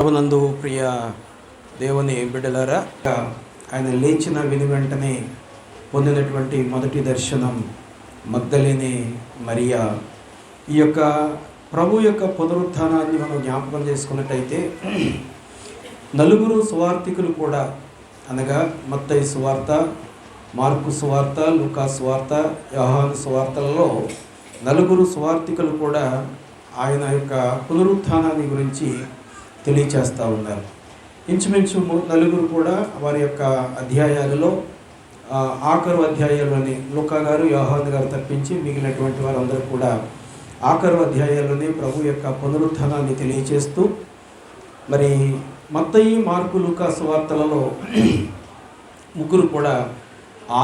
ప్రభునందు ప్రియ దేవుని బిడ్డలారా, ఆయన లేచిన విని వెంటనే పొందినటువంటి మొదటి దర్శనం మగ్దలేనే మరియా. ఈ యొక్క ప్రభు యొక్క పునరుత్థానాన్ని మనం జ్ఞాపకం చేసుకున్నట్టయితే నలుగురు సువార్తికులు కూడా, అనగా మత్తయి సువార్త, మార్కు సువార్త, లూకా సువార్త, యోహాను సువార్తలలో నలుగురు సువార్తికులు కూడా ఆయన యొక్క పునరుత్థానాన్ని గురించి తెలియచేస్తూ ఉన్నారు. ఇంచుమించు నలుగురు కూడా వారి యొక్క అధ్యాయాలలో ఆఖరు అధ్యాయాల్లోనే లూకా గారు, యోహాను గారు తప్పించి మిగిలినటువంటి వారందరూ కూడా ఆఖరు అధ్యాయాల్లోనే ప్రభు యొక్క పునరుత్థానాన్ని తెలియచేస్తూ, మరి మత్తయి, మార్కు, లూకా సువార్తలలో ముగ్గురు కూడా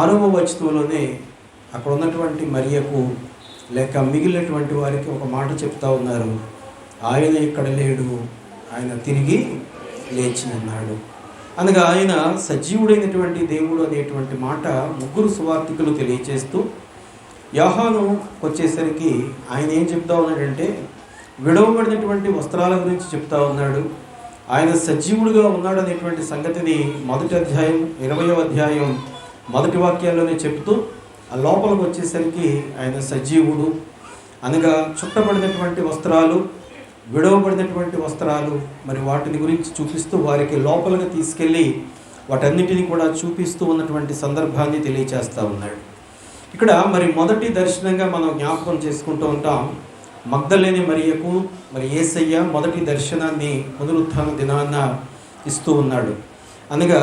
6వ వచనంలోనే అక్కడ ఉన్నటువంటి మరియకు లేక మిగిలినటువంటి వారికి ఒక మాట చెప్తా ఉన్నారు. ఆయన ఇక్కడ లేడు, ఆయన తిరిగి లేచి ఉన్నాడు అనగా ఆయన సజీవుడైనటువంటి దేవుడు అనేటువంటి మాట ముగ్గురు సువార్తికులు తెలియచేస్తూ, యోహాను వచ్చేసరికి ఆయన ఏం చెప్తా ఉన్నాడంటే విడవబడినటువంటి వస్త్రాల గురించి చెప్తా ఉన్నాడు. ఆయన సజీవుడుగా ఉన్నాడు అనేటువంటి సంగతిని మొదటి అధ్యాయం 20వ అధ్యాయం మొదటి వాక్యాల్లోనే చెప్తూ, ఆ లోపలికి వచ్చేసరికి ఆయన సజీవుడు అనగా చుట్టబడినటువంటి వస్త్రాలు, విడవబడినటువంటి వస్త్రాలు, మరి వాటిని గురించి చూపిస్తూ వారికి లోపలికి తీసుకెళ్ళి వాటన్నిటిని కూడా చూపిస్తూ ఉన్నటువంటి సందర్భాన్ని తెలియచేస్తూ ఉన్నాడు. ఇక్కడ మరి మొదటి దర్శనంగా మనం జ్ఞాపకం చేసుకుంటూ ఉంటాం. మగ్దలేని మరియకు మరి యేసయ్య మొదటి దర్శనాన్ని పునరుత్థాన దినాన్న ఇస్తూ ఉన్నాడు. అనగా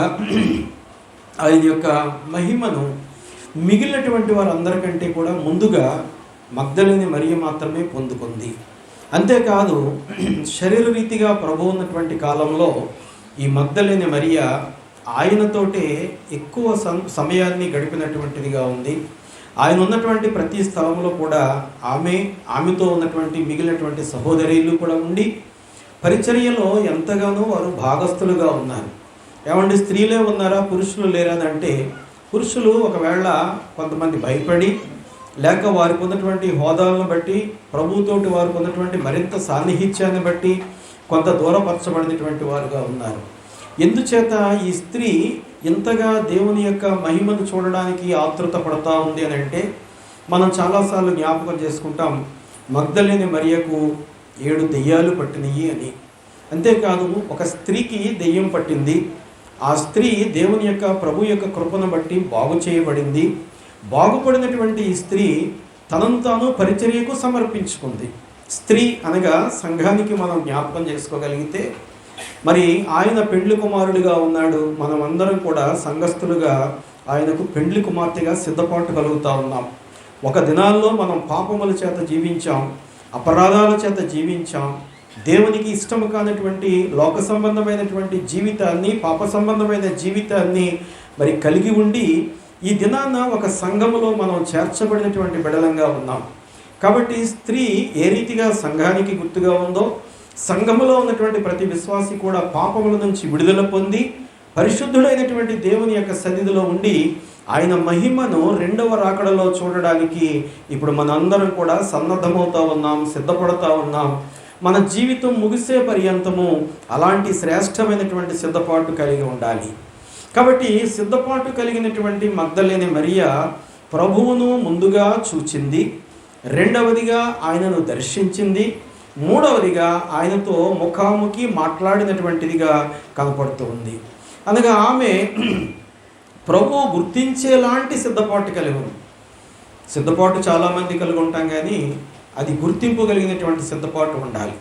ఆయన యొక్క మహిమను మిగిలినటువంటి వారందరికంటే కూడా ముందుగా మగ్దలేని మరియ మాత్రమే పొందుకుంది. అంతేకాదు, శరీర రీతిగా ప్రభు ఉన్నటువంటి కాలంలో ఈ మగ్దలేని మరియ ఆయనతోటే ఎక్కువ సమయాన్ని గడిపినటువంటిదిగా ఉంది. ఆయన ఉన్నటువంటి ప్రతి స్థలంలో కూడా ఆమెతో ఉన్నటువంటి మిగిలినటువంటి సహోదరులు కూడా ఉండి పరిచర్యలో ఎంతగానో వారు భాగస్థులుగా ఉన్నారు. ఏమంటే స్త్రీలే ఉన్నారా, పురుషులు లేరా అంటే, పురుషులు ఒకవేళ కొంతమంది భయపడి లేక వారికి ఉన్నటువంటి హోదాలను బట్టి, ప్రభుతోటి వారికి ఉన్నటువంటి మరింత సాన్నిహిత్యాన్ని బట్టి కొంత దూరపరచబడినటువంటి వారుగా ఉన్నారు. ఎందుచేత ఈ స్త్రీ ఇంతగా దేవుని యొక్క మహిమను చూడడానికి ఆతృత పడతా ఉంది అని అంటే, మనం చాలాసార్లు జ్ఞాపకం చేసుకుంటాం మగ్దలేని మరియకు 7 దెయ్యాలు పట్టినయి అని. అంతేకాదు, ఒక స్త్రీకి దెయ్యం పట్టింది. ఆ స్త్రీ దేవుని యొక్క ప్రభు యొక్క కృపను బట్టి బాగు చేయబడింది. బాగుపడినటువంటి ఈ స్త్రీ తనను తాను పరిచర్యకు సమర్పించుకుంది. స్త్రీ అనగా సంఘానికి మనం జ్ఞాపకం చేసుకోగలిగితే, మరి ఆయన పెండ్లి కుమారుడిగా ఉన్నాడు. మనం అందరం కూడా సంఘస్థులుగా ఆయనకు పెండ్లి కుమార్తెగా సిద్ధపాటు కలుగుతూ ఉన్నాం. ఒక దినాల్లో మనం పాపముల చేత జీవించాం, అపరాధాల చేత జీవించాం, దేవునికి ఇష్టము కానటువంటి లోక సంబంధమైనటువంటి జీవితాన్ని, పాప సంబంధమైన జీవితాన్ని మరి కలిగి ఉండి ఈ దినాన ఒక సంఘములో మనం చేర్చబడినటువంటి బిడలంగా ఉన్నాం. కాబట్టి స్త్రీ ఏ రీతిగా సంఘానికి గుర్తుగా ఉందో, సంఘములో ఉన్నటువంటి ప్రతి విశ్వాసి కూడా పాపముల నుంచి విడుదల పొంది పరిశుద్ధుడైనటువంటి దేవుని యొక్క సన్నిధిలో ఉండి ఆయన మహిమను 2వ రాకడలో చూడడానికి ఇప్పుడు మనందరం కూడా సన్నద్ధమవుతా ఉన్నాం, సిద్ధపడుతూ ఉన్నాం. మన జీవితం ముగిసే పర్యంతము అలాంటి శ్రేష్టమైనటువంటి సిద్ధపాటు కలిగి ఉండాలి. కాబట్టి సిద్ధపాటు కలిగినటువంటి మగ్దలేని మరియ ప్రభువును ముందుగా చూచింది, 2వదిగా ఆయనను దర్శించింది, 3వదిగా ఆయనతో ముఖాముఖి మాట్లాడినటువంటిదిగా కనపడుతూ ఉంది. అనగా ఆమె ప్రభువు గుర్తించేలాంటి సిద్ధపాటు కలిగి ఉంది. సిద్ధపాటు చాలామంది కలిగి ఉంటాం, కానీ అది గుర్తింపు కలిగినటువంటి సిద్ధపాటు ఉండాలి.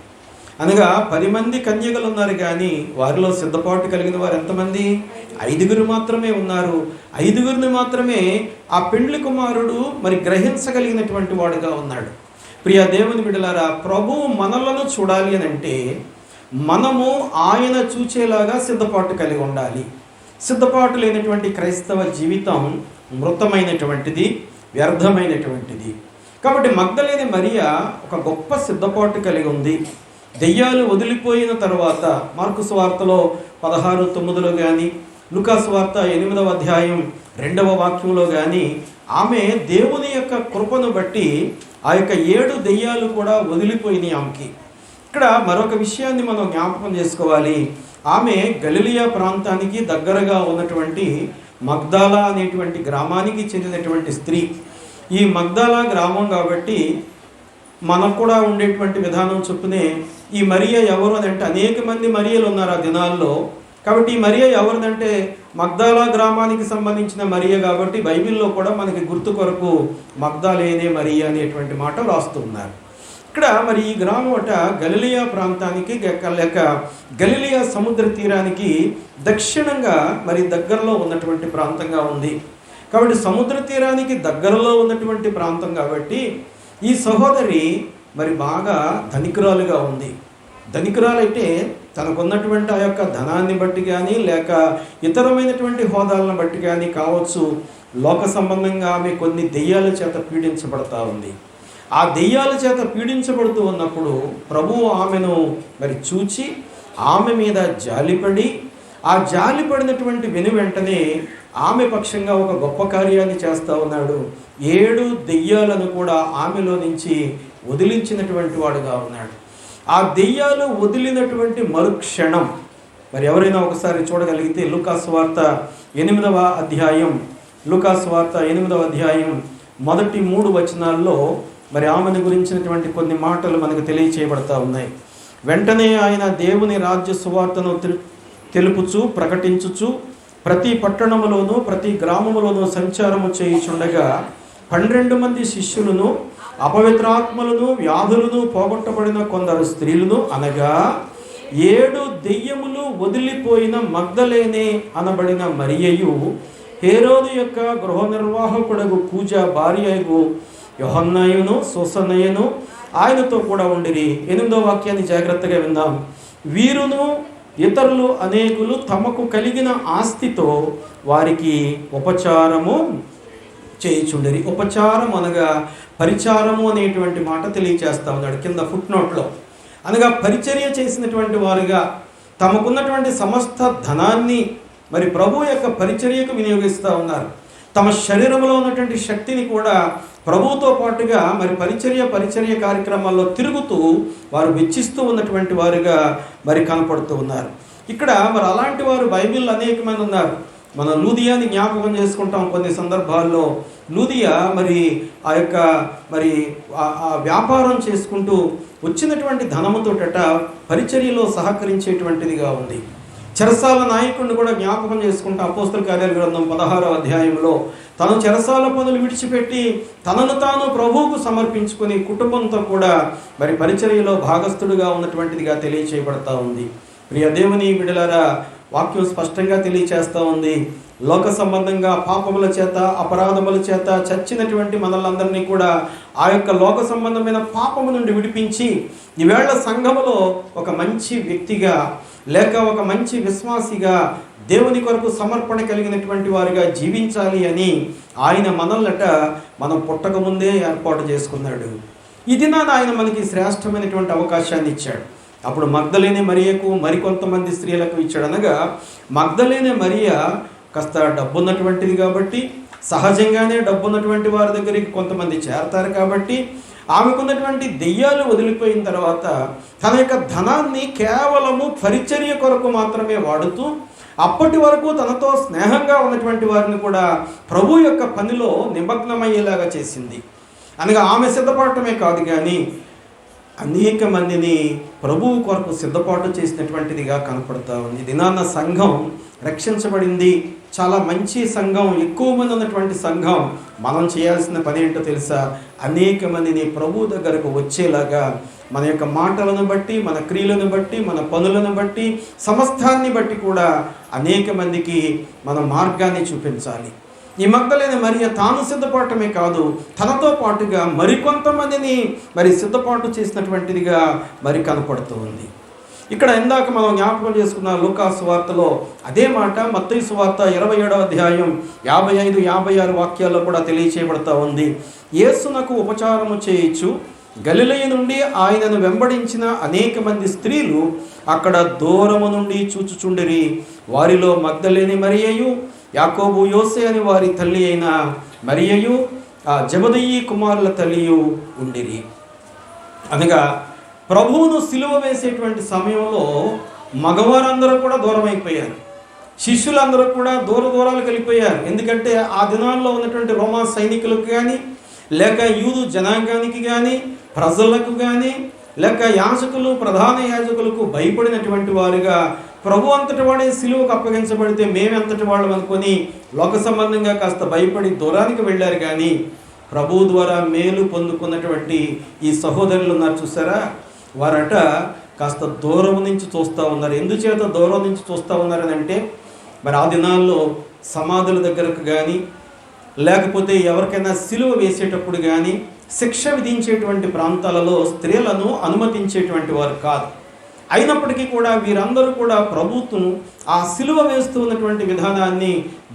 అనగా 10 మంది కన్యకలు ఉన్నారు, కానీ వారిలో సిద్ధపాటు కలిగిన వారు ఎంతమంది? 5గురు మాత్రమే ఉన్నారు. 5గురిని మాత్రమే ఆ పెండ్లి కుమారుడు మరి గ్రహించగలిగినటువంటి వాడుగా ఉన్నాడు. ప్రియ దేవుని బిడ్డలారా, ప్రభువు మనలను చూడాలి అని అంటే మనము ఆయన చూచేలాగా సిద్ధపాటు కలిగి ఉండాలి. సిద్ధపాటు లేనటువంటి క్రైస్తవ జీవితం మృతమైనటువంటిది, వ్యర్థమైనటువంటిది. కాబట్టి మగ్దలేని మరియ ఒక గొప్ప సిద్ధపాటు కలిగి ఉంది. దెయ్యాలు వదిలిపోయిన తర్వాత మార్కు సువార్తలో 16:9 కానీ, లూకా సువార్త 8వ అధ్యాయం 2వ వాక్యంలో కానీ ఆమె దేవుని యొక్క కృపను బట్టి ఆ యొక్క 7 దెయ్యాలు కూడా వదిలిపోయినాయి ఆమెకి. ఇక్కడ మరొక విషయాన్ని మనం జ్ఞాపకం చేసుకోవాలి. ఆమె గలిలియా ప్రాంతానికి దగ్గరగా ఉన్నటువంటి మగ్దాలా అనేటువంటి గ్రామానికి చెందినటువంటి స్త్రీ. ఈ మగ్దాలా గ్రామం కాబట్టి మనకు కూడా ఉండేటువంటి విధానం చొప్పునే ఈ మరియ ఎవరు అని అంటే అనేక మంది మరియలు ఉన్నారు ఆ దినాల్లో. కాబట్టి ఈ మరియ ఎవరిదంటే మగ్దాలా గ్రామానికి సంబంధించిన మరియ కాబట్టి బైబిల్లో కూడా మనకి గుర్తు కొరకు మగ్దాలేనే మరియ అనేటువంటి మాట రాస్తున్నారు. ఇక్కడ మరి ఈ గ్రామం అట గలిలియా ప్రాంతానికి లేక గలిలియా సముద్ర తీరానికి దక్షిణంగా మరి దగ్గరలో ఉన్నటువంటి ప్రాంతంగా ఉంది. కాబట్టి సముద్ర తీరానికి దగ్గరలో ఉన్నటువంటి ప్రాంతం కాబట్టి ఈ సహోదరి మరి బాగా ధనికురాలుగా ఉంది. ధనికురాలైతే తనకున్నటువంటి ఆ యొక్క ధనాన్ని బట్టి కానీ లేక ఇతరమైనటువంటి హోదాలను బట్టి కానీ కావచ్చు, లోక సంబంధంగా ఆమె కొన్ని దెయ్యాల చేత పీడించబడతా ఉంది. ఆ దెయ్యాల చేత పీడించబడుతూ ఉన్నప్పుడు ప్రభువు ఆమెను మరి చూచి ఆమె మీద జాలిపడి, ఆ జాలిపడినటువంటి వెంటనే ఆమె పక్షంగా ఒక గొప్ప కార్యాన్ని చేస్తూ ఉన్నాడు. 7 దెయ్యాలను కూడా ఆమెలో నుంచి వదిలించినటువంటి వాడుగా ఉన్నాడు. ఆ దెయ్యాలు వదిలినటువంటి మరుక్షణం మరి ఎవరైనా ఒకసారి చూడగలిగితే లూకాసు వార్త 8వ అధ్యాయం, లూకాసు వార్త 8వ అధ్యాయం మొదటి 3 వచనాల్లో మరి ఆమెను గురించినటువంటి కొన్ని మాటలు మనకు తెలియచేయబడతా ఉన్నాయి. వెంటనే ఆయన దేవుని రాజ్య సువార్తను తెలుపుచు ప్రకటించుచు ప్రతి పట్టణములోనూ ప్రతి గ్రామములోనూ సంచారము చేయుచుండగా 12 మంది శిష్యులను, అపవిత్రాత్మలను, వ్యాధులను పోగొట్టబడిన కొందరు స్త్రీలను, అనగా 7 దెయ్యములు వదిలిపోయిన మగ్దలేనే అనబడిన మరియయు, హేరోదు యొక్క గృహ నిర్వాహకుడగు కూజ భార్యయగు యోహన్నయును సూసన్నయును ఆయనతో కూడా ఉండిరి. 8వ వాక్యాన్ని జాగ్రత్తగా విందాం. వీరును ఇతరులు అనేకులు తమకు కలిగిన ఆస్తితో వారికి ఉపచారము చేయుచుండిరి. ఉపచారం అనగా పరిచారము అనేటువంటి మాట తెలియచేస్తా ఉన్నాడు కింద ఫుట్ నోట్లో. అనగా పరిచర్య చేసినటువంటి వారుగా తమకున్నటువంటి సమస్త ధనాన్ని మరి ప్రభు యొక్క పరిచర్యకు వినియోగిస్తూ ఉన్నారు. తమ శరీరంలో ఉన్నటువంటి శక్తిని కూడా ప్రభువుతో పాటుగా మరి పరిచర్య కార్యక్రమాల్లో తిరుగుతూ వారు వెచ్చిస్తూ ఉన్నటువంటి వారుగా మరి కనపడుతూ ఉన్నారు. ఇక్కడ మరి అలాంటి వారు బైబిల్ అనేక మంది ఉన్నారు. మనం లూదియాని జ్ఞాపకం చేసుకుంటాం కొన్ని సందర్భాల్లో. లూదియా మరి ఆ యొక్క మరి ఆ వ్యాపారం చేసుకుంటూ వచ్చినటువంటి ధనముతోట పరిచర్యలో సహకరించేటువంటిదిగా ఉంది. చెరసాల నాయకుడిని కూడా జ్ఞాపకం చేసుకుంటా అపోస్తల కార్యాల గ్రంథం 16వ అధ్యాయంలో తను చెరసాల పనులు విడిచిపెట్టి తనను తాను ప్రభువుకు సమర్పించుకొని కుటుంబంతో కూడా మరి పరిచర్యలో భాగస్థుడిగా ఉన్నటువంటిదిగా తెలియచేయబడతా ఉంది. ప్రియ దేవుని బిడ్డలారా, వాక్యం స్పష్టంగా తెలియచేస్తూ ఉంది. లోక సంబంధంగా పాపముల చేత అపరాధముల చేత చచ్చినటువంటి మనలందరినీ కూడా ఆ యొక్క లోక సంబంధమైన పాపము నుండి విడిపించి ఈవేళ సంఘములో ఒక మంచి వ్యక్తిగా లేక ఒక మంచి విశ్వాసిగా దేవుని కొరకు సమర్పణ కలిగినటువంటి వారిగా జీవించాలి అని ఆయన మనల్నట మనం పుట్టక ముందే ఏర్పాటు చేసుకున్నాడు. ఈ దినాన ఆయన మనకి శ్రేష్టమైనటువంటి అవకాశాన్ని ఇచ్చాడు. అప్పుడు మగ్దలేనే మరియకు మరికొంతమంది స్త్రీలకు ఇచ్చాడు. అనగా మగ్దలేనే మరియ కాస్త డబ్బున్నటువంటిది కాబట్టి సహజంగానే డబ్బున్నటువంటి వారి దగ్గరికి కొంతమంది చేరతారు కాబట్టి ఆమెకున్నటువంటి దెయ్యాలు వదిలిపోయిన తర్వాత తన యొక్క ధనాన్ని కేవలము పరిచర్య కొరకు మాత్రమే వాడుతూ అప్పటి వరకు తనతో స్నేహంగా ఉన్నటువంటి వారిని కూడా ప్రభు యొక్క పనిలో నిమగ్నమయ్యేలాగా చేసింది. అనగా ఆమె సిద్ధపడటమే కాదు కానీ అనేక మందిని ప్రభువు కొరకు సిద్ధపాటు చేసినటువంటిదిగా కనపడుతూ ఉంది. దినాన్న సంఘం రక్షించబడింది. చాలా మంచి సంఘం, ఎక్కువ మంది ఉన్నటువంటి సంఘం. మనం చేయాల్సిన పని ఏంటో తెలుసా? అనేక మందిని ప్రభు దగ్గరకు వచ్చేలాగా మన యొక్క మాటలను బట్టి, మన క్రియలను బట్టి, మన పనులను బట్టి, సమస్తాన్ని బట్టి కూడా అనేక మందికి మన మార్గాన్ని చూపించాలి. ఈ మగ్దలేనే మరియ తాను సిద్ధపడటమే కాదు, తనతో పాటుగా మరికొంతమందిని మరి సిద్ధపాటు చేసినటువంటిదిగా మరి కనపడుతూ ఉంది. ఇక్కడ ఇందాక మనం జ్ఞాపకం చేసుకున్న లూకాసు వార్తలో అదే మాట మత్తయి సువార్త 27వ అధ్యాయం 55, 56 వాక్యాల్లో కూడా తెలియచేయబడతా ఉంది. యేసునకు ఉపచారము చేయించు గలిలయ నుండి ఆయనను వెంబడించిన అనేక మంది స్త్రీలు అక్కడ దూరము నుండి చూచుచుండిరి. వారిలో మగ్దలేని మరియయు, యాకోబు, యోసే అని వారి తల్లి అయిన మరియయు, జబదయి కుమారుల తల్లియు ఉండిరి. అనగా ప్రభువును సిలువ వేసేటువంటి సమయంలో మగవారందరూ కూడా దూరం అయిపోయారు, శిష్యులందరూ కూడా దూరాలకు వెళ్ళిపోయారు. ఎందుకంటే ఆ దినాల్లో ఉన్నటువంటి రోమా సైనికులకు కానీ, లేక యూదు జనాంగానికి కానీ, ప్రజలకు కానీ, లేక యాజకులు ప్రధాన యాజకులకు భయపడినటువంటి వారుగా ప్రభు అంతటి వాడే సిలువకు అప్పగించబడితే మేమెంతటి వాళ్ళం అనుకొని లోక సంబంధంగా కాస్త భయపడి దూరానికి వెళ్ళారు. కానీ ప్రభు ద్వారా మేలు పొందుకున్నటువంటి ఈ సహోదరులు ఉన్నారు చూసారా, వారట కాస్త దూరం నుంచి చూస్తూ ఉన్నారు. ఎందుచేత దూరం నుంచి చూస్తూ ఉన్నారని అంటే, మరి ఆ దినాల్లో సమాధుల దగ్గరకు కానీ, లేకపోతే ఎవరికైనా సిలువ వేసేటప్పుడు కానీ, శిక్ష విధించేటువంటి ప్రాంతాలలో స్త్రీలను అనుమతించేటువంటి వారు కాదు. అయినప్పటికీ కూడా వీరందరూ కూడా ప్రభుత్వం ఆ సిలువ వేస్తూ ఉన్నటువంటి విధానాన్ని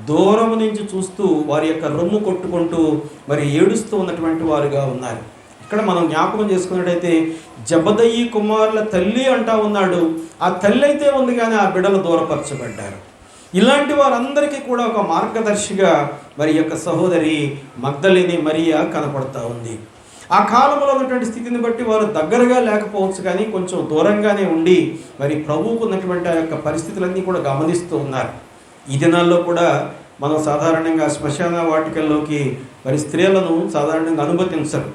దూరం నుంచి చూస్తూ వారి యొక్క రొమ్ము కొట్టుకుంటూ మరి ఏడుస్తూ ఉన్నటువంటి వారుగా ఉన్నారు. ఇక్కడ మనం జ్ఞాపకం చేసుకున్నట్టయితే జబదయి కుమారుల తల్లి అంటా ఉన్నాడు. ఆ తల్లి అయితే ఉంది కానీ ఆ బిడ్డలు దూరపరచబడ్డారు. ఇలాంటి వారందరికీ కూడా ఒక మార్గదర్శిగా మరి యొక్క సహోదరి మగ్దలేని మరియా కనపడతా ఉంది. ఆ కాలంలో ఉన్నటువంటి స్థితిని బట్టి వారు దగ్గరగా లేకపోవచ్చు, కానీ కొంచెం దూరంగానే ఉండి మరి ప్రభువుకు ఉన్నటువంటి ఆ యొక్క పరిస్థితులన్నీ కూడా గమనిస్తూ ఉన్నారు. ఈ దినాల్లో కూడా మనం సాధారణంగా శ్మశాన వాటికల్లోకి మరి స్త్రీలను సాధారణంగా అనుమతించరు.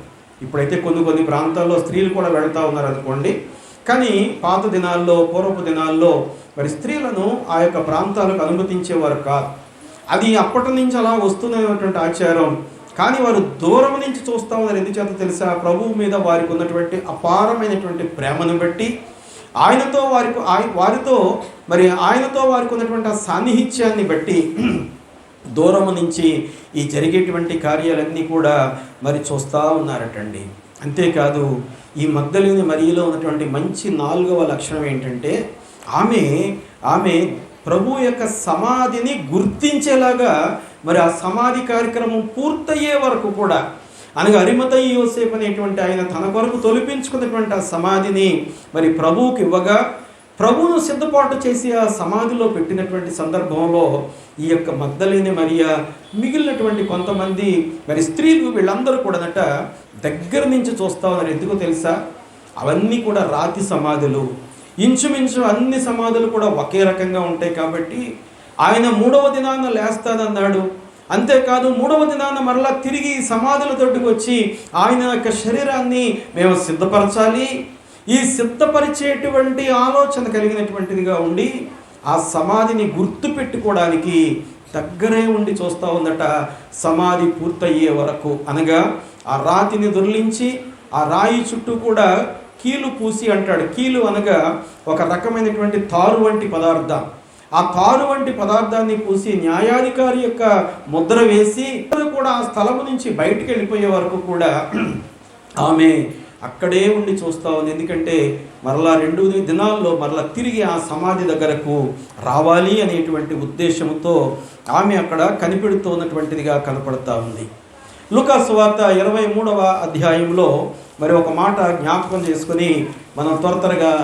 ఇప్పుడైతే కొన్ని ప్రాంతాల్లో స్త్రీలు కూడా వెళుతూ ఉన్నారు అనుకోండి. కానీ పాత దినాల్లో, పూర్వపు దినాల్లో మరి స్త్రీలను ఆ యొక్క ప్రాంతాలకు అనుమతించేవారు కాదు. అది అప్పటి నుంచి అలా వస్తున్నటువంటి ఆచారం. కానీ వారు దూరం నుంచి చూస్తూ ఉన్నారు. ఎందుచేత తెలుసా, ప్రభువు మీద వారికి ఉన్నటువంటి అపారమైనటువంటి ప్రేమను బట్టి, ఆయనతో వారికి ఉన్నటువంటి ఆ సాన్నిహిత్యాన్ని బట్టి దూరం నుంచి ఈ జరిగేటువంటి కార్యాలన్నీ కూడా మరి చూస్తూ ఉన్నారటండి. అంతేకాదు, ఈ మగ్దలేని మరియలో ఉన్నటువంటి మంచి 4వ లక్షణం ఏంటంటే, ఆమె ప్రభు యొక్క సమాధిని గుర్తించేలాగా మరి ఆ సమాధి కార్యక్రమం పూర్తయ్యే వరకు కూడా, అనగా అరిమతయి యోసేపు అనేటువంటి ఆయన తన కొరకు తొలిపించుకున్నటువంటి ఆ సమాధిని మరి ప్రభువుకి ఇవ్వగా, ప్రభువును సిద్ధపాటు చేసి ఆ సమాధిలో పెట్టినటువంటి సందర్భంలో ఈ యొక్క మగ్దలేని మరియా, మిగిలినటువంటి కొంతమంది మరి స్త్రీలు, వీళ్ళందరూ కూడానట దగ్గర నుంచి చూస్తూ ఉన్నారు. ఎందుకో తెలుసా, అవన్నీ కూడా రాతి సమాధులు. ఇంచుమించు అన్ని సమాధులు కూడా ఒకే రకంగా ఉంటాయి. కాబట్టి ఆయన 3వ దినాన లేస్తానన్నాడు. అంతేకాదు 3వ దినాన మరలా తిరిగి సమాధుల తోటికి వచ్చి ఆయన యొక్క శరీరాన్ని మేము సిద్ధపరచాలి, ఈ సిద్ధపరిచేటువంటి ఆలోచన కలిగినటువంటిదిగా ఉండి ఆ సమాధిని గుర్తు పెట్టుకోవడానికి దగ్గరే ఉండి చూస్తూ ఉందట సమాధి పూర్తయ్యే వరకు. అనగా ఆ రాతిని దొర్లించి ఆ రాయి చుట్టూ కూడా కీలు పూసి అంటాడు. కీలు అనగా ఒక రకమైనటువంటి తారు వంటి పదార్థం. ఆ తారు వంటి పదార్థాన్ని పూసి న్యాయాధికారి యొక్క ముద్ర వేసి కూడా ఆ స్థలము నుంచి బయటికి వెళ్ళిపోయే వరకు కూడా ఆమె అక్కడే ఉండి చూస్తూ ఉంది. ఎందుకంటే మరలా 2 దినాల్లో మరలా తిరిగి ఆ సమాధి దగ్గరకు రావాలి అనేటువంటి ఉద్దేశంతో ఆమె అక్కడ కనిపెడుతూ ఉన్నటువంటిదిగా కనపడతా ఉంది. లూకా సువార్త 23వ అధ్యాయంలో మరి ఒక మాట జ్ఞాపకం చేసుకుని మనం త్వరగా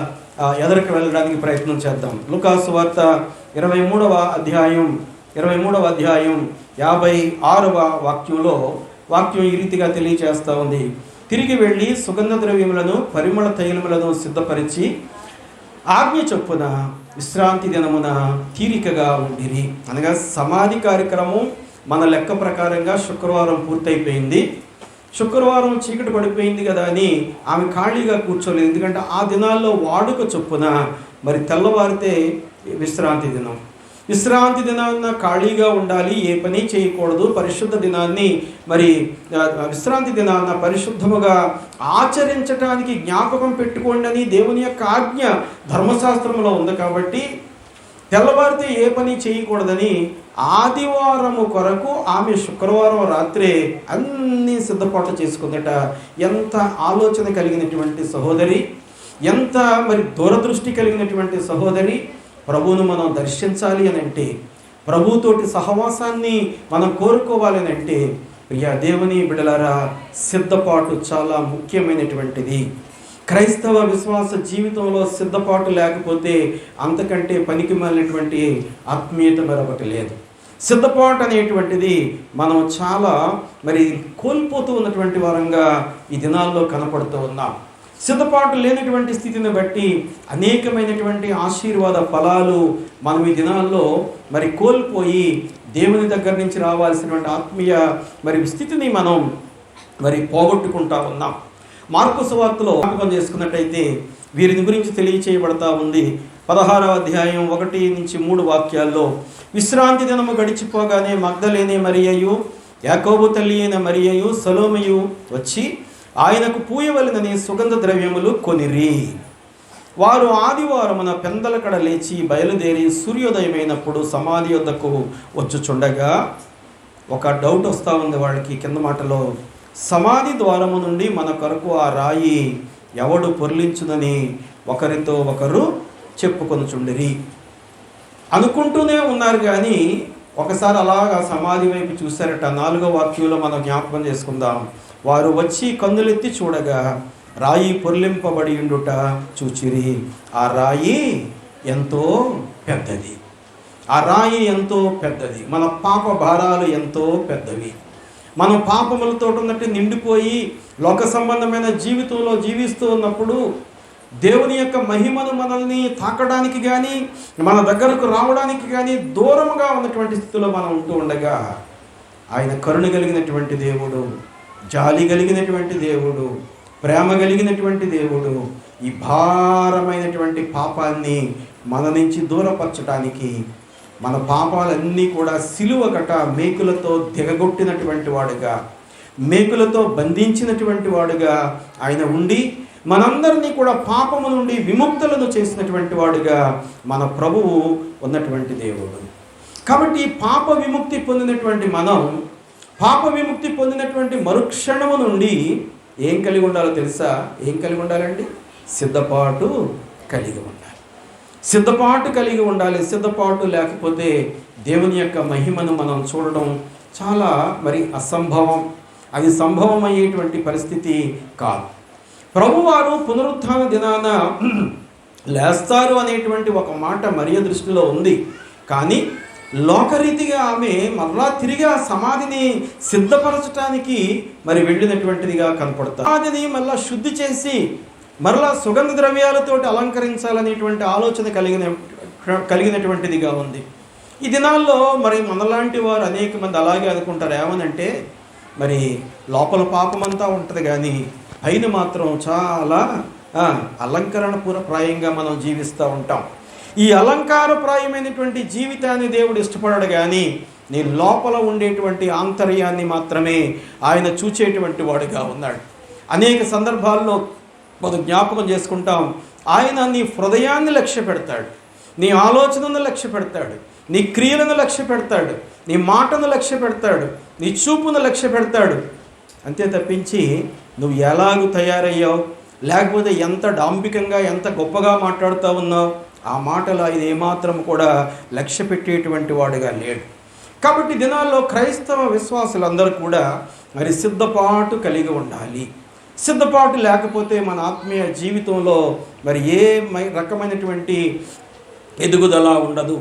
ఎదరికి వెళ్ళడానికి ప్రయత్నం చేద్దాం. లూకా సువార్త 23వ అధ్యాయం 56వ వాక్యం ఈ రీతిగా తెలియచేస్తూ ఉంది. తిరిగి వెళ్ళి సుగంధ ద్రవ్యములను పరిమళ తైలములను సిద్ధపరిచి ఆజ్ఞ చొప్పున విశ్రాంతి దినమున తీరికగా ఉండిరి. అనగా సమాధి కార్యక్రమం మన లెక్క ప్రకారంగా శుక్రవారం పూర్తయిపోయింది. శుక్రవారం చీకటి పడిపోయింది కదా అని ఆమె ఖాళీగా కూర్చోలేదు. ఎందుకంటే ఆ దినాల్లో వాడుక చొప్పున మరి తెల్లవారితే విశ్రాంతి దినం. విశ్రాంతి దినాన్న ఖాళీగా ఉండాలి, ఏ పని చేయకూడదు. పరిశుద్ధ దినాన్ని మరి విశ్రాంతి దినాన్న పరిశుద్ధముగా ఆచరించడానికి జ్ఞాపకం పెట్టుకోండి అని దేవుని యొక్క ఆజ్ఞ ధర్మశాస్త్రంలో ఉంది. కాబట్టి తెల్లవారితే ఏ పని చేయకూడదని ఆదివారము కొరకు ఆమె శుక్రవారం రాత్రే అన్నీ సిద్ధపాటు చేసుకుందట. ఎంత ఆలోచన కలిగినటువంటి సహోదరి, ఎంత మరి దూరదృష్టి కలిగినటువంటి సహోదరి. ప్రభువును మనం దర్శించాలి అని అంటే, ప్రభుతోటి సహవాసాన్ని మనం కోరుకోవాలి అని అంటే, ప్రియా దేవుని బిడ్డలారా, సిద్ధపాటు చాలా ముఖ్యమైనటువంటిది. క్రైస్తవ విశ్వాస జీవితంలో సిద్ధపాటు లేకపోతే అంతకంటే పనికి మాలినటువంటి ఆత్మీయత మరొకటి లేదు. సిద్ధపాటు అనేటువంటిది మనం చాలా మరి కోల్పోతూ ఉన్నటువంటి వారంగా ఈ దినాల్లో కనపడుతూ ఉన్నాం. సిద్ధపాటు లేనటువంటి స్థితిని బట్టి అనేకమైనటువంటి ఆశీర్వాద ఫలాలు మనం ఈ దినాల్లో మరి కోల్పోయి దేవుని దగ్గర నుంచి రావాల్సినటువంటి ఆత్మీయ మరి స్థితిని మనం మరి పోగొట్టుకుంటా ఉన్నాం. మార్కు సువార్తలో జ్ఞాపకం చేసుకున్నట్టయితే వీరిని గురించి తెలియచేయబడతా ఉంది. 16వ అధ్యాయం 1-3 వాక్యాల్లో, విశ్రాంతి దినము గడిచిపోగానే మగ్దలేనే మరియయు, యాకోబు తల్లి అయిన మరియయు, సలోమియు వచ్చి ఆయనకు పూయవలెనని సుగంధ ద్రవ్యములు కొనిరి. వారు ఆదివారమున పెందలకడ లేచి బయలుదేరి సూర్యోదయమైనప్పుడు సమాధి వద్దకు వచ్చుచుండగా ఒక డౌట్ వస్తూ ఉంది వాళ్ళకి. కింద మాటలో, సమాధి ద్వారము నుండి మన కొరకు ఆ రాయి ఎవడు పొర్లించునని ఒకరితో ఒకరు చెప్పుకొనుచుండిరి. అనుకుంటూనే ఉన్నారు కానీ ఒకసారి అలాగా సమాధి వైపు చూశారట. 4వ వాక్యంలో మనం జ్ఞాపకం చేసుకుందాం. వారు వచ్చి కన్నులెత్తి చూడగా రాయి పొర్లింపబడి ఉండుట చూచిరి. ఆ రాయి ఎంతో పెద్దది. ఆ రాయి ఎంతో పెద్దది. మన పాప భారాలు ఎంతో పెద్దవి. మనం పాపములతో ఉన్నట్టు నిండిపోయి లోక సంబంధమైన జీవితంలో జీవిస్తూ ఉన్నప్పుడు దేవుని యొక్క మహిమను మనల్ని తాకడానికి కానీ మన దగ్గరకు రావడానికి కానీ దూరముగా ఉన్నటువంటి స్థితిలో మనం ఉంటూ ఉండగా ఆయన కరుణ కలిగినటువంటి దేవుడు, జాలి కలిగినటువంటి దేవుడు, ప్రేమ కలిగినటువంటి దేవుడు ఈ భారమైనటువంటి పాపాన్ని మన నుంచి దూరపరచడానికి, మన పాపాలన్నీ కూడా సిలువ గట మేకులతో దిగగొట్టినటువంటి వాడుగా, మేకులతో బంధించినటువంటి వాడుగా ఆయన ఉండి మనందరినీ కూడా పాపము నుండి విముక్తులను చేసినటువంటి వాడుగా మన ప్రభువు ఉన్నటువంటి దేవుడు. కాబట్టి పాప విముక్తి పొందినటువంటి మనం, పాప విముక్తి పొందినటువంటి మరుక్షణము నుండి ఏం కలిగి ఉండాలో తెలుసా? ఏం కలిగి ఉండాలండి? సిద్ధపాటు కలిగి ఉండాలి. సిద్ధపాటు కలిగి ఉండాలి. సిద్ధపాటు లేకపోతే దేవుని యొక్క మహిమను మనం చూడడం చాలా మరి అసంభవం. అది సంభవం అయ్యేటువంటి పరిస్థితి కాదు. ప్రభువారు పునరుత్థాన దినాన లేస్తారు అనేటువంటి ఒక మాట మరియ దృష్టిలో ఉంది. కానీ లోకరీతిగా ఆమె మరలా తిరిగి ఆ సమాధిని సిద్ధపరచడానికి మరి వెళ్ళినటువంటిదిగా కనపడతారు. సమాధిని మరలా శుద్ధి చేసి మరలా సుగంధ ద్రవ్యాలతోటి అలంకరించాలనేటువంటి ఆలోచన కలిగినటువంటిదిగా ఉంది. ఈ దినాల్లో మరి మనలాంటి వారు అనేక మంది అలాగే అనుకుంటారు. ఏమనంటే మరి లోపల పాపమంతా ఉంటుంది కానీ పైన మాత్రం చాలా అలంకరణపూర్వప్రాయంగా మనం జీవిస్తూ ఉంటాం. ఈ అలంకారప్రాయమైనటువంటి జీవితాన్ని దేవుడు ఇష్టపడడు కానీ నీ లోపల ఉండేటువంటి ఆంతర్యాన్ని మాత్రమే ఆయన చూచేటువంటి వాడుగా ఉన్నాడు. అనేక సందర్భాల్లో మనం జ్ఞాపకం చేసుకుంటాం. ఆయన నీ హృదయాన్ని లక్ష్య పెడతాడు, నీ ఆలోచనను లక్ష్య పెడతాడు, నీ క్రియలను లక్ష్య పెడతాడు, నీ మాటను లక్ష్య పెడతాడు, నీ చూపును లక్ష్య పెడతాడు. అంతే తప్పించి నువ్వు ఎలాగూ తయారయ్యావు, లేకపోతే ఎంత డాంబికంగా ఎంత గొప్పగా మాట్లాడుతూ ఉన్నావు, ఆ మాటలు ఆయన ఏమాత్రం కూడా లక్ష్య పెట్టేటువంటి వాడుగా లేడు. కాబట్టి దినాల్లో క్రైస్తవ విశ్వాసులందరూ కూడా మరి సిద్ధపాటు కలిగి ఉండాలి. సిద్ధపాటు లేకపోతే మన ఆత్మీయ జీవితంలో మరి ఏ రకమైనటువంటి ఎదుగుదల ఉండదు.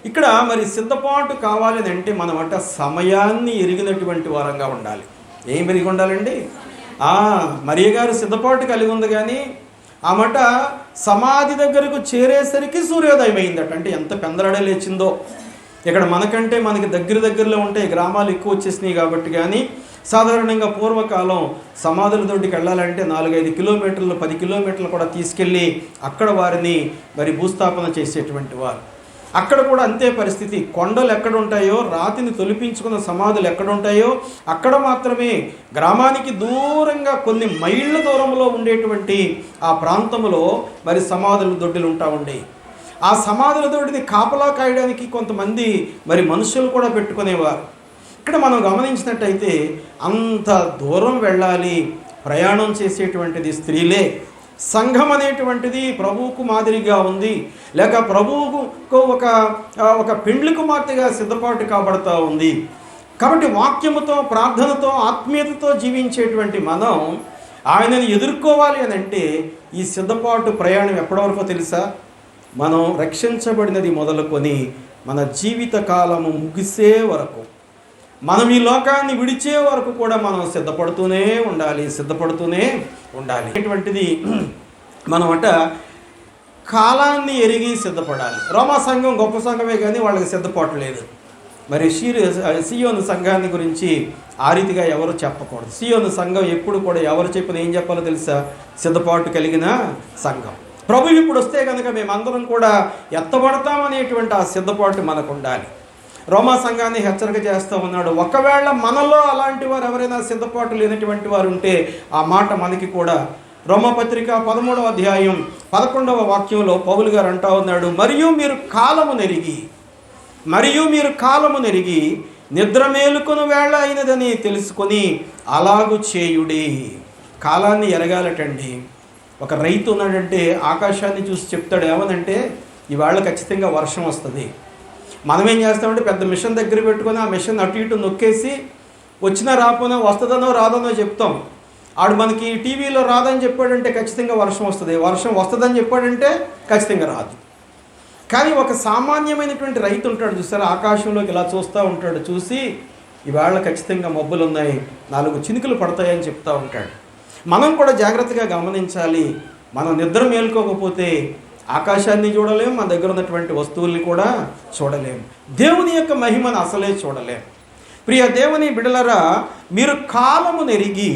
ఇక్కడ మరి సిద్ధపాటు కావాలి అంటే మనమంట సమయాన్ని ఎరిగినటువంటి వారంగా ఉండాలి. ఏం ఎరిగి ఉండాలండి? మరియ గారు సిద్ధపాటు కలిగి ఉంది కానీ ఆ మాట సమాధి దగ్గరకు చేరేసరికి సూర్యోదయం అయిందట. అంటే ఎంత పెందరాడే లేచిందో. ఇక్కడ మనకి దగ్గరలో ఉంటాయి, గ్రామాలు ఎక్కువ వచ్చేసినాయి కాబట్టి. కానీ సాధారణంగా పూర్వకాలం సమాధుల దొడ్డికి వెళ్ళాలంటే 4-5 కిలోమీటర్లు 10 కిలోమీటర్లు కూడా తీసుకెళ్ళి అక్కడ వారిని మరి భూస్థాపన చేసేటువంటి వారు. అక్కడ కూడా అంతే పరిస్థితి. కొండలు ఎక్కడ ఉంటాయో, రాతిని తొలిపించుకున్న సమాధులు ఎక్కడ ఉంటాయో అక్కడ మాత్రమే గ్రామానికి దూరంగా కొన్ని మైళ్ళ దూరంలో ఉండేటువంటి ఆ ప్రాంతంలో మరి సమాధుల దొడ్డిలు ఉంటా ఉండే. ఆ సమాధుల దొడ్డిని కాపలా కాయడానికి కొంతమంది మరి మనుషులు కూడా పెట్టుకునేవారు. ఇక్కడ మనం గమనించినట్టయితే అంత దూరం వెళ్ళాలి, ప్రయాణం చేసేటువంటిది స్త్రీలే. సంఘం అనేటువంటిది ప్రభువుకు మాదిరిగా ఉంది, లేక ప్రభువుకు ఒక పెండ్లి కుమార్తెగా సిద్ధపాటు కాబడుతూ ఉంది. కాబట్టి వాక్యముతో, ప్రార్థనతో, ఆత్మీయతతో జీవించేటువంటి మనం ఆయనని ఎదుర్కోవాలి అని అంటే ఈ సిద్ధపాటు ప్రయాణం ఎప్పటి వరకు తెలుసా? మనం రక్షించబడినది మొదలుకొని మన జీవిత కాలము ముగిసే వరకు, మనం ఈ లోకాన్ని విడిచే వరకు కూడా మనం సిద్ధపడుతూనే ఉండాలి. ఇటువంటిది మనం కాలాన్ని ఎరిగి సిద్ధపడాలి. రోమా సంఘం గొప్ప సంఘమే కానీ వాళ్ళకి సిద్ధపాటు లేదు. మరి సియోను సంఘాన్ని గురించి ఆ రీతిగా ఎవరు చెప్పకూడదు. సియోను సంఘం ఎప్పుడు కూడా ఎవరు చెప్పిన ఏం చెప్పాలో తెలుసా? సిద్ధపాటు కలిగిన సంఘం. ప్రభు ఇప్పుడు వస్తే కనుక మేమందరం కూడా ఎత్తబడతామనేటువంటి ఆ సిద్ధపాటు మనకు ఉండాలి. రోమా సంఘాన్ని హెచ్చరిక చేస్తూ ఉన్నాడు. ఒకవేళ మనలో అలాంటి వారు ఎవరైనా సిద్ధపాటు లేనటువంటి వారు ఉంటే ఆ మాట మనకి కూడా రోమపత్రిక 13వ అధ్యాయం 11వ వాక్యంలో పౌలు గారు అంటా ఉన్నాడు, మరియు మీరు కాలము నెరిగి నిద్ర మేలుకొని వేళ అయినదని తెలుసుకొని అలాగు చేయుడి. కాలాన్ని ఎరగాలటండి. ఒక రైతు ఉన్నాడంటే ఆకాశాన్ని చూసి చెప్తాడు, ఏమనంటే ఈవేళ ఖచ్చితంగా వర్షం వస్తుంది. మనం ఏం చేస్తామంటే పెద్ద మిషన్ దగ్గర పెట్టుకొని ఆ మిషన్ అటు ఇటు నొక్కేసి వచ్చినా రాపోనా, వస్తుందనో రాదనో చెప్తాం. ఆడు మనకి టీవీలో రాదని చెప్పాడంటే ఖచ్చితంగా వర్షం వస్తుంది, వర్షం వస్తుందని చెప్పాడంటే ఖచ్చితంగా రాదు. కానీ ఒక సామాన్యమైనటువంటి రైతు ఉంటాడు చూసారా, ఆకాశంలోకి ఇలా చూస్తూ ఉంటాడు, చూసి ఈవేళ ఖచ్చితంగా మబ్బులు ఉన్నాయి, 4 చినుకులు పడతాయని చెప్తూ ఉంటాడు. మనం కూడా జాగ్రత్తగా గమనించాలి. మనం నిద్ర మేల్కోకపోతే ఆకాశాన్ని చూడలేం, మన దగ్గర ఉన్నటువంటి వస్తువుల్ని కూడా చూడలేం, దేవుని యొక్క మహిమను అసలే చూడలేం. ప్రియ దేవుని బిడ్డలారా, మీరు కాలము నెరిగి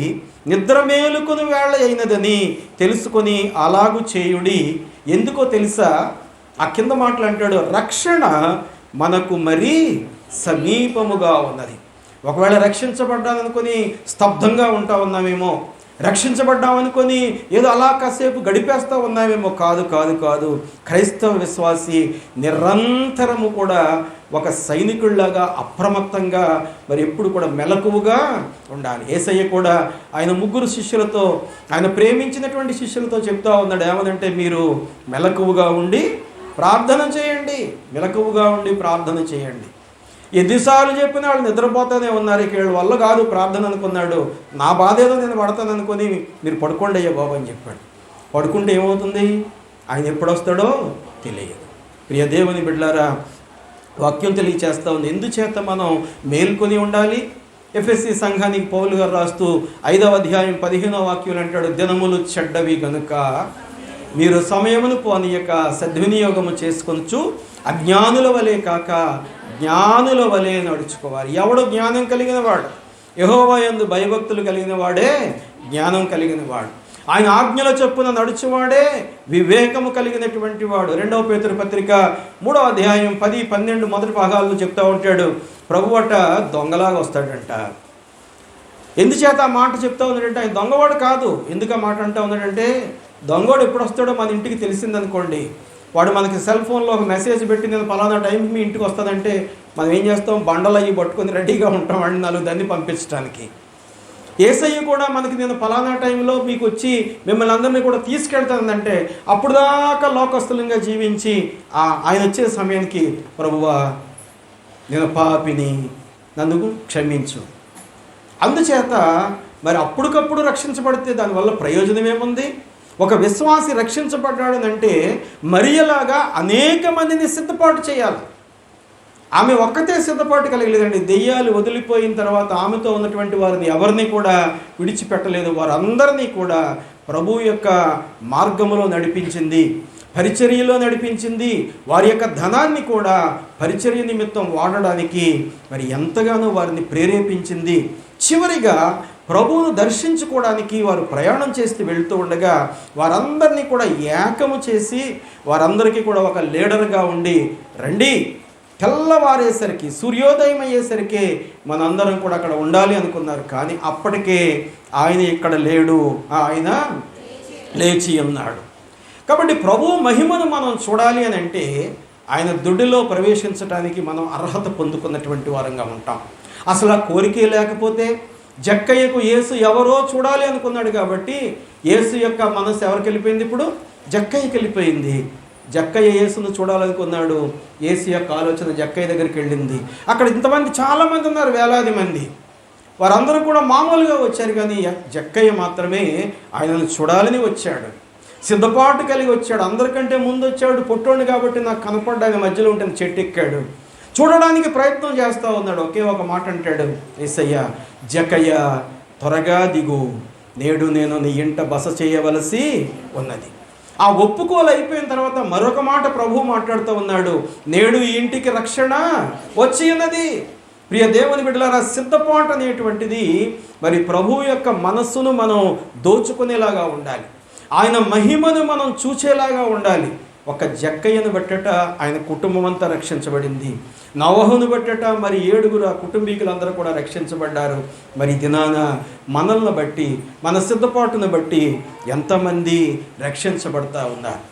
నిద్ర మేలుకొని వేళ అయినదని తెలుసుకొని అలాగు చేయుడి. ఎందుకో తెలుసా? ఆ కింద మాటలు అంటాడు, రక్షణ మనకు మరీ సమీపముగా ఉన్నది. ఒకవేళ రక్షించబడ్డాననుకొని స్తబ్దంగా ఉంటా ఉన్నామేమో, రక్షించబడ్డామనుకొని ఏదో అలా కాసేపు గడిపేస్తూ ఉన్నామేమో. కాదు. క్రైస్తవ విశ్వాసి నిరంతరము కూడా ఒక సైనికుల్లాగా అప్రమత్తంగా మరి ఎప్పుడు కూడా మెలకువగా ఉండాలి. యేసయ్య కూడా ఆయన 3 శిష్యులతో, ఆయన ప్రేమించినటువంటి శిష్యులతో చెప్తా ఉన్నాడు, ఏమనంటే మీరు మెలకువగా ఉండి ప్రార్థన చేయండి. ఎన్నిసార్లు చెప్పినా వాళ్ళు నిద్రపోతూనే ఉన్నారు. ఇక వీళ్ళ వల్ల కాదు ప్రార్థన అనుకున్నాడు. నా బాధ ఏదో నేను పడతాను అనుకొని మీరు పడుకోండి అయ్యా బాబు అని చెప్పాడు. పడుకుంటే ఏమవుతుంది? ఆయన ఎప్పుడు వస్తాడో తెలియదు. ప్రియ దేవుని బిడ్డలారా, వాక్యం తెలియచేస్తా ఉంది. ఎందుచేత మనం మేల్కొని ఉండాలి? ఎఫెసీ సంఘానికి పౌలు గారు రాస్తూ 5వ అధ్యాయం 15వ వాక్యం అంటాడు, దినములు చెడ్డవి గనుక మీరు సమయమును పోనీయక సద్వినియోగము చేసుకొనుచు అజ్ఞానుల వలె కాక జ్ఞానుల వలె నడుచుకోవాలి. ఎవడు జ్ఞానం కలిగిన వాడు? యెహోవా యందు భయభక్తులు కలిగిన వాడే జ్ఞానం కలిగిన వాడు. ఆయన ఆజ్ఞల చొప్పున నడుచువాడే వివేకము కలిగినటువంటి వాడు. 2వ పేతురు పత్రిక 3వ అధ్యాయం 10, 12 మొదటి భాగాల్లో చెప్తా ఉంటాడు, ప్రభువట దొంగలాగా వస్తాడంట. ఎందుచేత ఆ మాట చెప్తా ఉన్నాడంటే ఆయన దొంగవాడు కాదు. ఎందుకు ఆ మాట అంటా ఉన్నాడంటే, దొంగవాడు ఎప్పుడు వస్తాడో మన ఇంటికి తెలిసిందనుకోండి, వాడు మనకి సెల్ ఫోన్లో ఒక మెసేజ్ పెట్టి నేను పలానా టైంకి మీ ఇంటికి వస్తుందంటే మనం ఏం చేస్తాం? బండలు అవి పట్టుకొని రెడీగా ఉంటాం వాడిని 4 దాన్ని పంపించడానికి. యేసయ్య కూడా మనకి నేను పలానా టైంలో మీకు వచ్చి మిమ్మల్ని అందరినీ కూడా తీసుకెళ్తానంటే అప్పుడు దాకా లోకస్తులంగా జీవించి ఆయన వచ్చే సమయానికి ప్రభువా నేను పాపిని, నన్ను క్షమించు. అందుచేత మరి అప్పటికప్పుడు రక్షించబడితే దానివల్ల ప్రయోజనం ఏముంది? ఒక విశ్వాసి రక్షించబడ్డాడనంటే మరియలాగా అనేక మందిని సిద్ధపాటు చేయాలి. ఆమె ఒక్కతే సిద్ధపాటు కలిగలేదండి. దెయ్యాలు వదిలిపోయిన తర్వాత ఆమెతో ఉన్నటువంటి వారిని ఎవరిని కూడా విడిచిపెట్టలేదు. వారందరినీ కూడా ప్రభు యొక్క మార్గములో నడిపించింది, పరిచర్యలో నడిపించింది. వారి యొక్క ధనాన్ని కూడా పరిచర్య నిమిత్తం వాడడానికి మరి ఎంతగానో వారిని ప్రేరేపించింది. చివరిగా ప్రభువును దర్శించుకోవడానికి వారు ప్రయాణం చేస్తూ వెళ్తూ ఉండగా వారందరినీ కూడా ఏకము చేసి వారందరికీ కూడా ఒక లీడర్గా ఉండి, రండి తెల్లవారేసరికి సూర్యోదయం అయ్యేసరికి మనందరం కూడా అక్కడ ఉండాలి అనుకున్నారు. కానీ అప్పటికే ఆయన ఇక్కడ లేడు, ఆయన లేచి ఉన్నాడు. కాబట్టి ప్రభు మహిమను మనం చూడాలి అని అంటే ఆయన దొడ్డిలో ప్రవేశించడానికి మనం అర్హత పొందుకున్నటువంటి వారంగా ఉంటాం. అసలు ఆ కోరికే లేకపోతే జక్కయ్యకు యేసు ఎవరో చూడాలి అనుకున్నాడు కాబట్టి యేసు యొక్క మనసు ఎవరికి వెళ్ళిపోయింది? ఇప్పుడు జక్కయ్యకి వెళ్ళిపోయింది. జక్కయ్య యేసును చూడాలనుకున్నాడు. యేసు యొక్క ఆలోచన జక్కయ్య దగ్గరికి వెళ్ళింది. అక్కడ ఇంతమంది చాలామంది ఉన్నారు, వేలాది మంది. వారందరూ కూడా మామూలుగా వచ్చారు, కానీ జక్కయ్య మాత్రమే ఆయనను చూడాలని వచ్చాడు. సిద్ధపాటు కలిగి వచ్చాడు. అందరికంటే ముందు వచ్చాడు. పొట్టోడు కాబట్టి నాకు కనపడ్డా ఆయన మధ్యలో ఉంటే చెట్టు ఎక్కాడు. చూడడానికి ప్రయత్నం చేస్తూ ఉన్నాడు. ఒకే ఒక మాట అంటాడు యేసయ్య, జక్కయ్య త్వరగా దిగు, నేడు నేను నీ ఇంట బస చేయవలసి ఉన్నది. ఆ ఒప్పుకోలు అయిపోయిన తర్వాత మరొక మాట ప్రభువు మాట్లాడుతూ ఉన్నాడు, నేడు ఈ ఇంటికి రక్షణ వచ్చి ఉన్నది. ప్రియ దేవుని బిడ్డలారా, సిద్ధపాటు అనేటువంటిది మరి ప్రభువు యొక్క మనస్సును మనం దోచుకునేలాగా ఉండాలి. ఆయన మహిమను మనం చూచేలాగా ఉండాలి. ఒక జక్కయ్యను బట్టట ఆయన కుటుంబం అంతా రక్షించబడింది. నోవహును బట్టట మరి 7 కుటుంబీకులందరూ కూడా రక్షించబడ్డారు. మరి దినాన మనల్ని బట్టి, మన సిద్ధపాటును బట్టి ఎంతమంది రక్షించబడతా ఉన్నారు.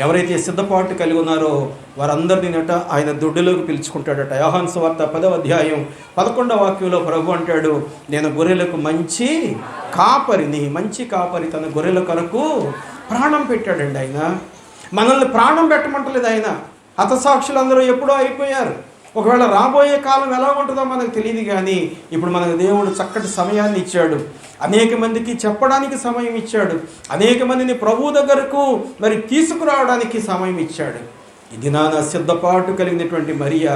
ఎవరైతే సిద్ధపాటు కలిగి ఉన్నారో వారందరినీనట ఆయన దొడ్డులోకి పిలుచుకుంటాడట. యోహాను సువార్త 10వ అధ్యాయం 11వ వాక్యంలో ప్రభు అంటాడు, నేను గొర్రెలకు మంచి కాపరిని. మంచి కాపరి తన గొర్రెల కొరకు ప్రాణం పెట్టాడండి. ఆయన మనల్ని ప్రాణం పెట్టమంటలేదు. ఆయన హతసాక్షులందరూ ఎప్పుడో అయిపోయారు. ఒకవేళ రాబోయే కాలం ఎలా ఉంటుందో మనకు తెలియదు, కానీ ఇప్పుడు మనకు దేవుడు చక్కటి సమయాన్ని ఇచ్చాడు. అనేక మందికి చెప్పడానికి సమయం ఇచ్చాడు. అనేక మందిని ప్రభు దగ్గరకు మరి తీసుకురావడానికి సమయం ఇచ్చాడు. ఈ దినాన సిద్ధపాటు కలిగినటువంటి మరియా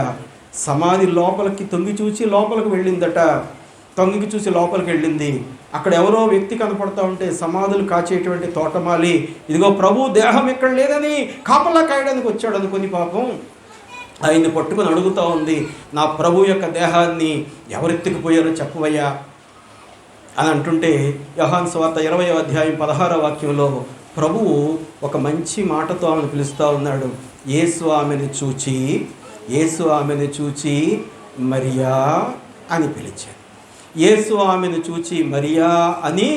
సమాధి లోపలికి తొంగి చూసి లోపలికి వెళ్ళిందట. తొంగికి చూసి లోపలికి వెళ్ళింది. అక్కడ ఎవరో వ్యక్తి కనపడతా ఉంటే సమాధులు కాచేటువంటి తోటమాలి, ఇదిగో ప్రభు దేహం ఇక్కడ లేదని కాపలా కాయడానికి వచ్చాడు అనుకుని పాపం ఆయన్ని పట్టుకొని అడుగుతూ ఉంది, నా ప్రభు యొక్క దేహాన్ని ఎవరెత్తుకుపోయారో చెప్పవయ్యా అని అంటుంటే యోహాను సువార్త 20వ అధ్యాయం 16వ వాక్యంలో ప్రభువు ఒక మంచి మాటతో ఆమెను పిలుస్తూ ఉన్నాడు. యేసు ఆమెను చూచి మరియా అని పిలిచాడు. యేసు ఆమెను చూచి మరియా అని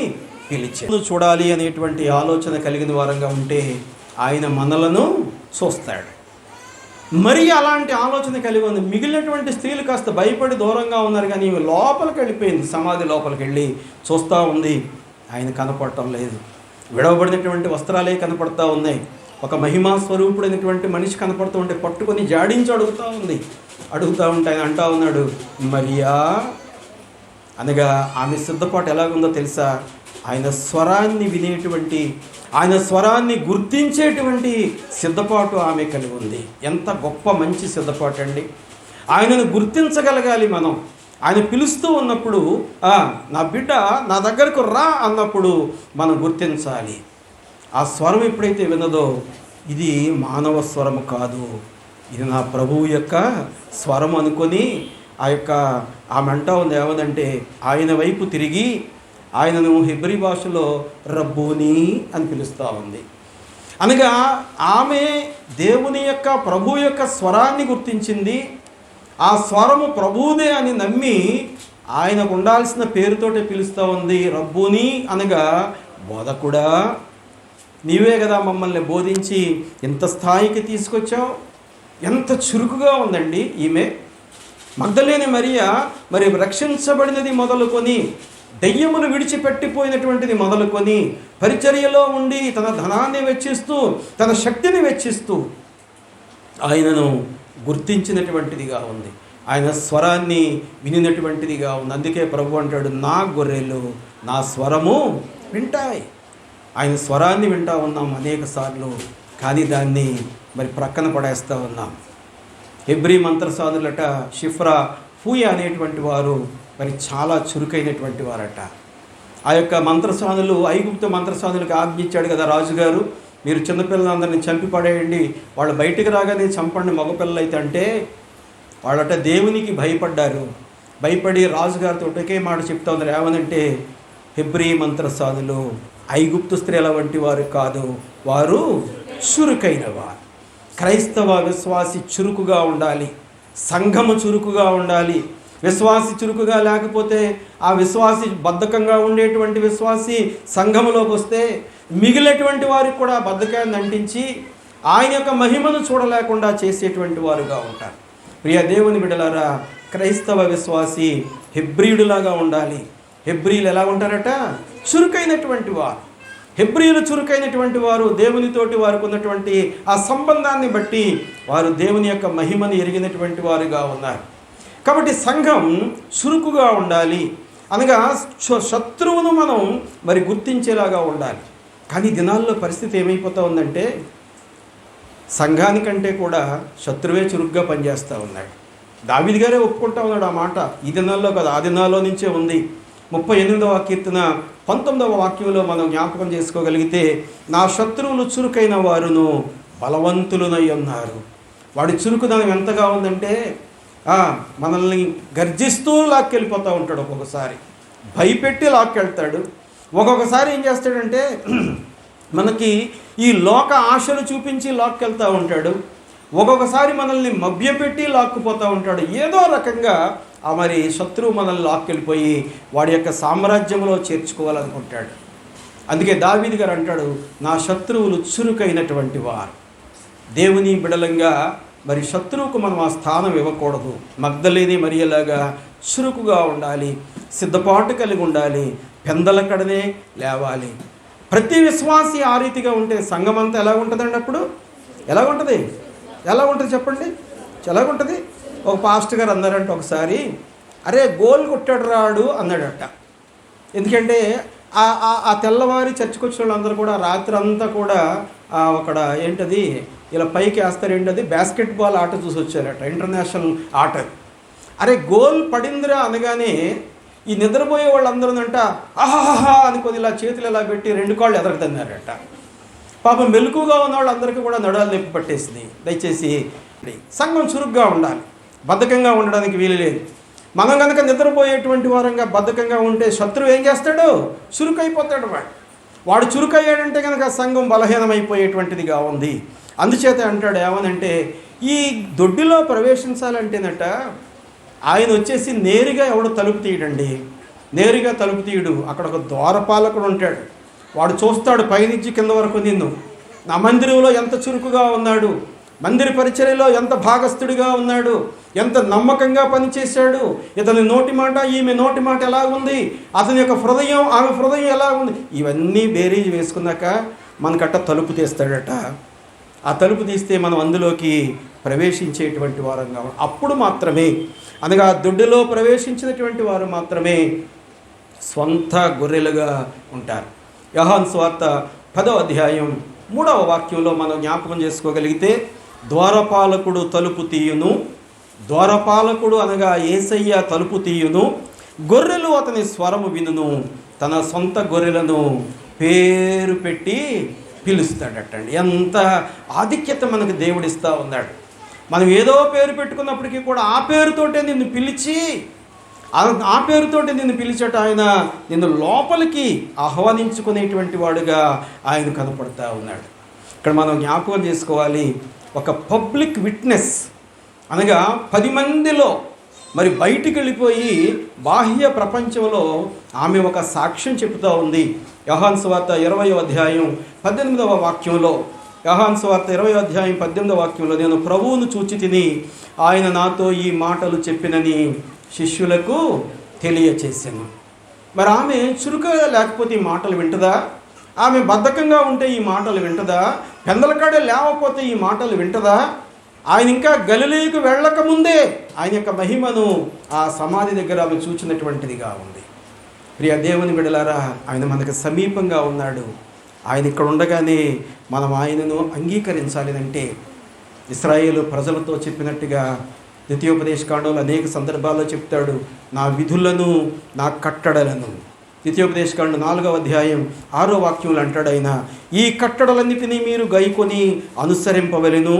పిలిచాడు. చూడాలి అనేటువంటి ఆలోచన కలిగిన వారంగా ఉంటే ఆయన మనలను చూస్తాడు. మరి అలాంటి ఆలోచన కలిగి ఉంది. మిగిలినటువంటి స్త్రీలు కాస్త భయపడి దూరంగా ఉన్నారు, కానీ ఈమె లోపలికి వెళ్ళిపోయింది. సమాధి లోపలికి వెళ్ళి చూస్తూ ఉంది. ఆయన కనపడటం లేదు. విడవబడినటువంటి వస్త్రాలే కనపడతా ఉన్నాయి. ఒక మహిమా స్వరూపుడైనటువంటి మనిషి కనపడుతూ ఉంటే పట్టుకొని జాడించి అడుగుతూ ఉంటే ఆయన అంటా ఉన్నాడు, మరియా అనగా ఆమె సిద్ధపాటు ఎలాగుందో తెలుసా? ఆయన స్వరాన్ని వినేటువంటి, ఆయన స్వరాన్ని గుర్తించేటువంటి సిద్ధపాటు ఆమె కలిగి ఉంది. ఎంత గొప్ప మంచి సిద్ధపాటు అండి! ఆయనను గుర్తించగలగాలి మనం. ఆయన పిలుస్తూ ఉన్నప్పుడు నా బిడ్డ నా దగ్గరకు రా అన్నప్పుడు మనం గుర్తించాలి. ఆ స్వరం ఎప్పుడైతే విన్నదో, ఇది మానవ స్వరము కాదు, ఇది నా ప్రభువు యొక్క స్వరం అనుకొని ఆమె అంటా ఉంది ఏమదంటే, ఆయన వైపు తిరిగి ఆయనను హెబ్రీ భాషలో రబ్బూని అని పిలుస్తూ ఉంది. అనగా ఆమె దేవుని యొక్క ప్రభు యొక్క స్వరాన్ని గుర్తించింది. ఆ స్వరము ప్రభువుదే అని నమ్మి ఆయనకు ఉండాల్సిన పేరుతోటే పిలుస్తూ ఉంది. రబ్బూని అనగా బోధకుడా, నీవే కదా మమ్మల్ని బోధించి ఎంత స్థాయికి తీసుకొచ్చావు. ఎంత చురుకుగా ఉందండి ఈమె. మగ్దలేని మరియా మరి రక్షించబడినది మొదలుకొని, దెయ్యములు విడిచిపెట్టిపోయినటువంటిది మొదలుకొని, పరిచర్యలో ఉండి తన ధనాన్ని వెచ్చిస్తూ, తన శక్తిని వెచ్చిస్తూ ఆయనను గుర్తించినటువంటిదిగా ఉంది. ఆయన స్వరాన్ని వినినటువంటిదిగా ఉంది. అందుకే ప్రభు అంటాడు, నా గొర్రెలు నా స్వరము వింటాయి. ఆయన స్వరాన్ని వింటా ఉన్నాం అనేక సార్లు, కానీ దాన్ని మరి ప్రక్కన పడేస్తూ ఉన్నాం. హెబ్రీ మంత్రసాధులట షిఫ్రా ఫూయా అనేటువంటి వారు మరి చాలా చురుకైనటువంటి వారట. ఆ యొక్క మంత్రసాధులు ఐగుప్తు మంత్రసాధులకు ఆజ్ఞించాడు కదా రాజుగారు, మీరు చిన్నపిల్లలందరినీ చంపి పడేయండి, వాళ్ళు బయటికి రాగానే చంపండి మగపిల్లలు అయితే. అంటే వాళ్ళట దేవునికి భయపడ్డారు. భయపడి రాజుగారితో ఒకే మాట చెప్తా ఉన్నారు, ఏమనంటే హెబ్రీ మంత్రసాధులు ఐగుప్తు స్త్రీల వంటి వారు కాదు, వారు చురుకైన వారు. క్రైస్తవ విశ్వాసి చురుకుగా ఉండాలి, సంఘము చురుకుగా ఉండాలి. విశ్వాసి చురుకుగా లేకపోతే, ఆ విశ్వాసి బద్ధకంగా ఉండేటువంటి విశ్వాసి సంఘములోకి వస్తే మిగిలినటువంటి వారికి కూడా బద్ధకాన్ని అంటించి ఆయన యొక్క మహిమను చూడలేకుండా చేసేటువంటి వారుగా ఉంటారు. ప్రియ దేవుని బిడ్డలారా, క్రైస్తవ విశ్వాసి హెబ్రీయుడులాగా ఉండాలి. హెబ్రీలు ఎలా ఉంటారట? చురుకైనటువంటి వారు. హెబ్రీయులు చురుకైనటువంటి వారు. దేవునితోటి వారికి ఉన్నటువంటి ఆ సంబంధాన్ని బట్టి వారు దేవుని యొక్క మహిమను ఎరిగినటువంటి వారుగా ఉన్నారు. కాబట్టి సంఘం చురుకుగా ఉండాలి. అనగా శత్రువును మనం మరి గుర్తించేలాగా ఉండాలి. కానీ దినాల్లో పరిస్థితి ఏమైపోతూ ఉందంటే, సంఘానికంటే కూడా శత్రువే చురుగ్గా పనిచేస్తూ ఉన్నాడు. దావీదు గారే ఒప్పుకుంటా ఉన్నాడు ఆ మాట. ఈ దినాల్లో కాదు, ఆ దినాల్లో నుంచే ఉంది. 38వ కీర్తన 19వ వాక్యంలో మనం జ్ఞాపకం చేసుకోగలిగితే, నా శత్రువులు చురుకైన వారును బలవంతులునై ఉన్నారు. వాడి చురుకుదనం ఎంతగా ఉందంటే మనల్ని గర్జిస్తూ లాక్కెళ్ళిపోతూ ఉంటాడు. ఒక్కొక్కసారి భయపెట్టి లాక్కెళ్తాడు. ఒక్కొక్కసారి ఏం చేస్తాడంటే మనకి ఈ లోక ఆశలు చూపించి లాక్కెళ్తూ ఉంటాడు. ఒక్కొక్కసారి మనల్ని మభ్యపెట్టి లాక్కుపోతూ ఉంటాడు. ఏదో రకంగా మరి శత్రువు మనల్ని లాక్కెళ్ళిపోయి వాడి యొక్క సామ్రాజ్యంలో చేర్చుకోవాలనుకుంటాడు. అందుకే దావీదు గారు అంటాడు, నా శత్రువులు చురుకైనటువంటి వారు. దేవుని బిడలంగా మరి శత్రువుకు మనం ఆ స్థానం ఇవ్వకూడదు. మగ్దలేని మరియలాగా చురుకుగా ఉండాలి, సిద్ధపాటు కలిగి ఉండాలి, పెందలకడనే లేవాలి. ప్రతి విశ్వాసి ఆ రీతిగా ఉంటే సంఘం అంతా ఎలా ఉంటుందండి? అప్పుడు ఎలాగుంటుంది చెప్పండి, ఎలాగుంటుంది? ఒక పాస్టర్ గారు అన్నారంట ఒకసారి, అరే గోల్ కొట్టాడు రాడు అన్నాడట. ఎందుకంటే ఆ తెల్లవారి చర్చకు వచ్చిన వాళ్ళందరూ కూడా రాత్రి అంతా కూడా అక్కడ ఏంటది ఇలా పైకి వేస్తారు, ఏంటది బాస్కెట్బాల్ ఆట చూసి వచ్చారట, ఇంటర్నేషనల్ ఆట. అరే గోల్ పడిందిరా అనగానే ఈ నిద్రపోయే వాళ్ళందరూ అంట ఆహాహా అనుకొని ఇలా చేతులు ఇలా పెట్టి 2 కాళ్ళు ఎదరగదన్నారట. పాపం మెలకుగా ఉన్న వాళ్ళందరికీ కూడా నడులు నొప్పి పట్టేసింది. దయచేసి సంఘం చురుగ్గా ఉండాలి, బద్ధకంగా ఉండడానికి వీలు లేదు. మనం కనుక నిద్రపోయేటువంటి వారంగా బద్ధకంగా ఉంటే శత్రువు ఏం చేస్తాడు? చురుకైపోతాడు. వాడు చురుకయ్యాడంటే కనుక సంఘం బలహీనమైపోయేటువంటిదిగా ఉంది. అందుచేత అంటాడు ఏమనంటే, ఈ దొడ్డిలో ప్రవేశించాలంటేనట ఆయన వచ్చేసి నేరుగా ఎవడు తలుపు తీయడండి, నేరుగా తలుపు తీయడు. అక్కడ ఒక ద్వారపాలకుడు ఉంటాడు. వాడు చూస్తాడు పైనుంచి కింద వరకు నిన్ను. నా మందిరంలో ఎంత చురుకుగా ఉన్నాడు, మందిర పరిచర్యలో ఎంత భాగస్థుడిగా ఉన్నాడు, ఎంత నమ్మకంగా పనిచేశాడు, ఇతని నోటి మాట ఈమె నోటి మాట ఎలా ఉంది, అతని యొక్క హృదయం ఆమె హృదయం ఎలా ఉంది, ఇవన్నీ బేరీజ్ వేసుకున్నాక మనకట్ట తలుపు తీస్తాడట. ఆ తలుపు తీస్తే మనం అందులోకి ప్రవేశించేటువంటి వారంగా, అప్పుడు మాత్రమే, అనగా దొడ్డిలో ప్రవేశించినటువంటి వారు మాత్రమే స్వంత గొర్రెలుగా ఉంటారు. యోహాను సువార్త 10వ అధ్యాయం 3వ వాక్యంలో మనం జ్ఞాపకం చేసుకోగలిగితే, ద్వారపాలకుడు తలుపు తీయును, ద్వారపాలకుడు అనగా యేసయ్య తలుపు తీయును, గొర్రెలు అతని స్వరము వినును, తన సొంత గొర్రెలను పేరు పెట్టి పిలుస్తాడటండి. ఎంత ఆధిక్యత మనకు దేవుడిస్తూ ఉన్నాడు. మనం ఏదో పేరు పెట్టుకున్నప్పటికీ కూడా ఆ పేరుతోటే నిన్ను పిలిచి, ఆ పేరుతోటి నిన్ను పిలిచట ఆయన నిన్ను లోపలికి ఆహ్వానించుకునేటువంటి వాడుగా ఆయన కనపడతా ఉన్నాడు. ఇక్కడ మనం జ్ఞాపకం చేసుకోవాలి, ఒక పబ్లిక్ విట్నెస్ అనగా 10 మందిలో మరి బయటికి వెళ్ళిపోయి బాహ్య ప్రపంచంలో ఆమె ఒక సాక్ష్యం చెబుతూ ఉంది. యోహాను సువార్త 20వ అధ్యాయం 18వ వాక్యంలో, యోహాను సువార్త 20వ అధ్యాయం 18వ వాక్యంలో, నేను ప్రభువును చూచి తిని ఆయన నాతో ఈ మాటలు చెప్పినని శిష్యులకు తెలియచేసాను. మరి ఆమె చురుకుగా లేకపోతే ఈ మాటలు వింటదా? ఆమె బద్ధకంగా ఉంటే ఈ మాటలు వింటదా? పెందలకాడే లేకపోతే ఈ మాటలు వింటదా? ఆయన ఇంకా గలిలయకు వెళ్ళకముందే ఆయన యొక్క మహిమను ఆ సమాధి దగ్గర ఆమె చూచినటువంటిదిగా ఉంది. ప్రియ దేవుని బిడ్డలారా, ఆయన మనకు సమీపంగా ఉన్నాడు. ఆయన ఇక్కడ ఉండగానే మనం ఆయనను అంగీకరించాలి. అంటే ఇశ్రాయేలు ప్రజలతో చెప్పినట్టుగా ద్వితీయోపదేశకాండంలో అనేక సందర్భాల్లో చెప్తాడు, నా విధులను నా కట్టడలను. ద్వితీయోపదేశకాండం 4వ అధ్యాయం 6వ వాక్యంలో అంటాడు ఆయన, ఈ కట్టడలన్నిటినీ మీరు గైకొని అనుసరింపవలెను,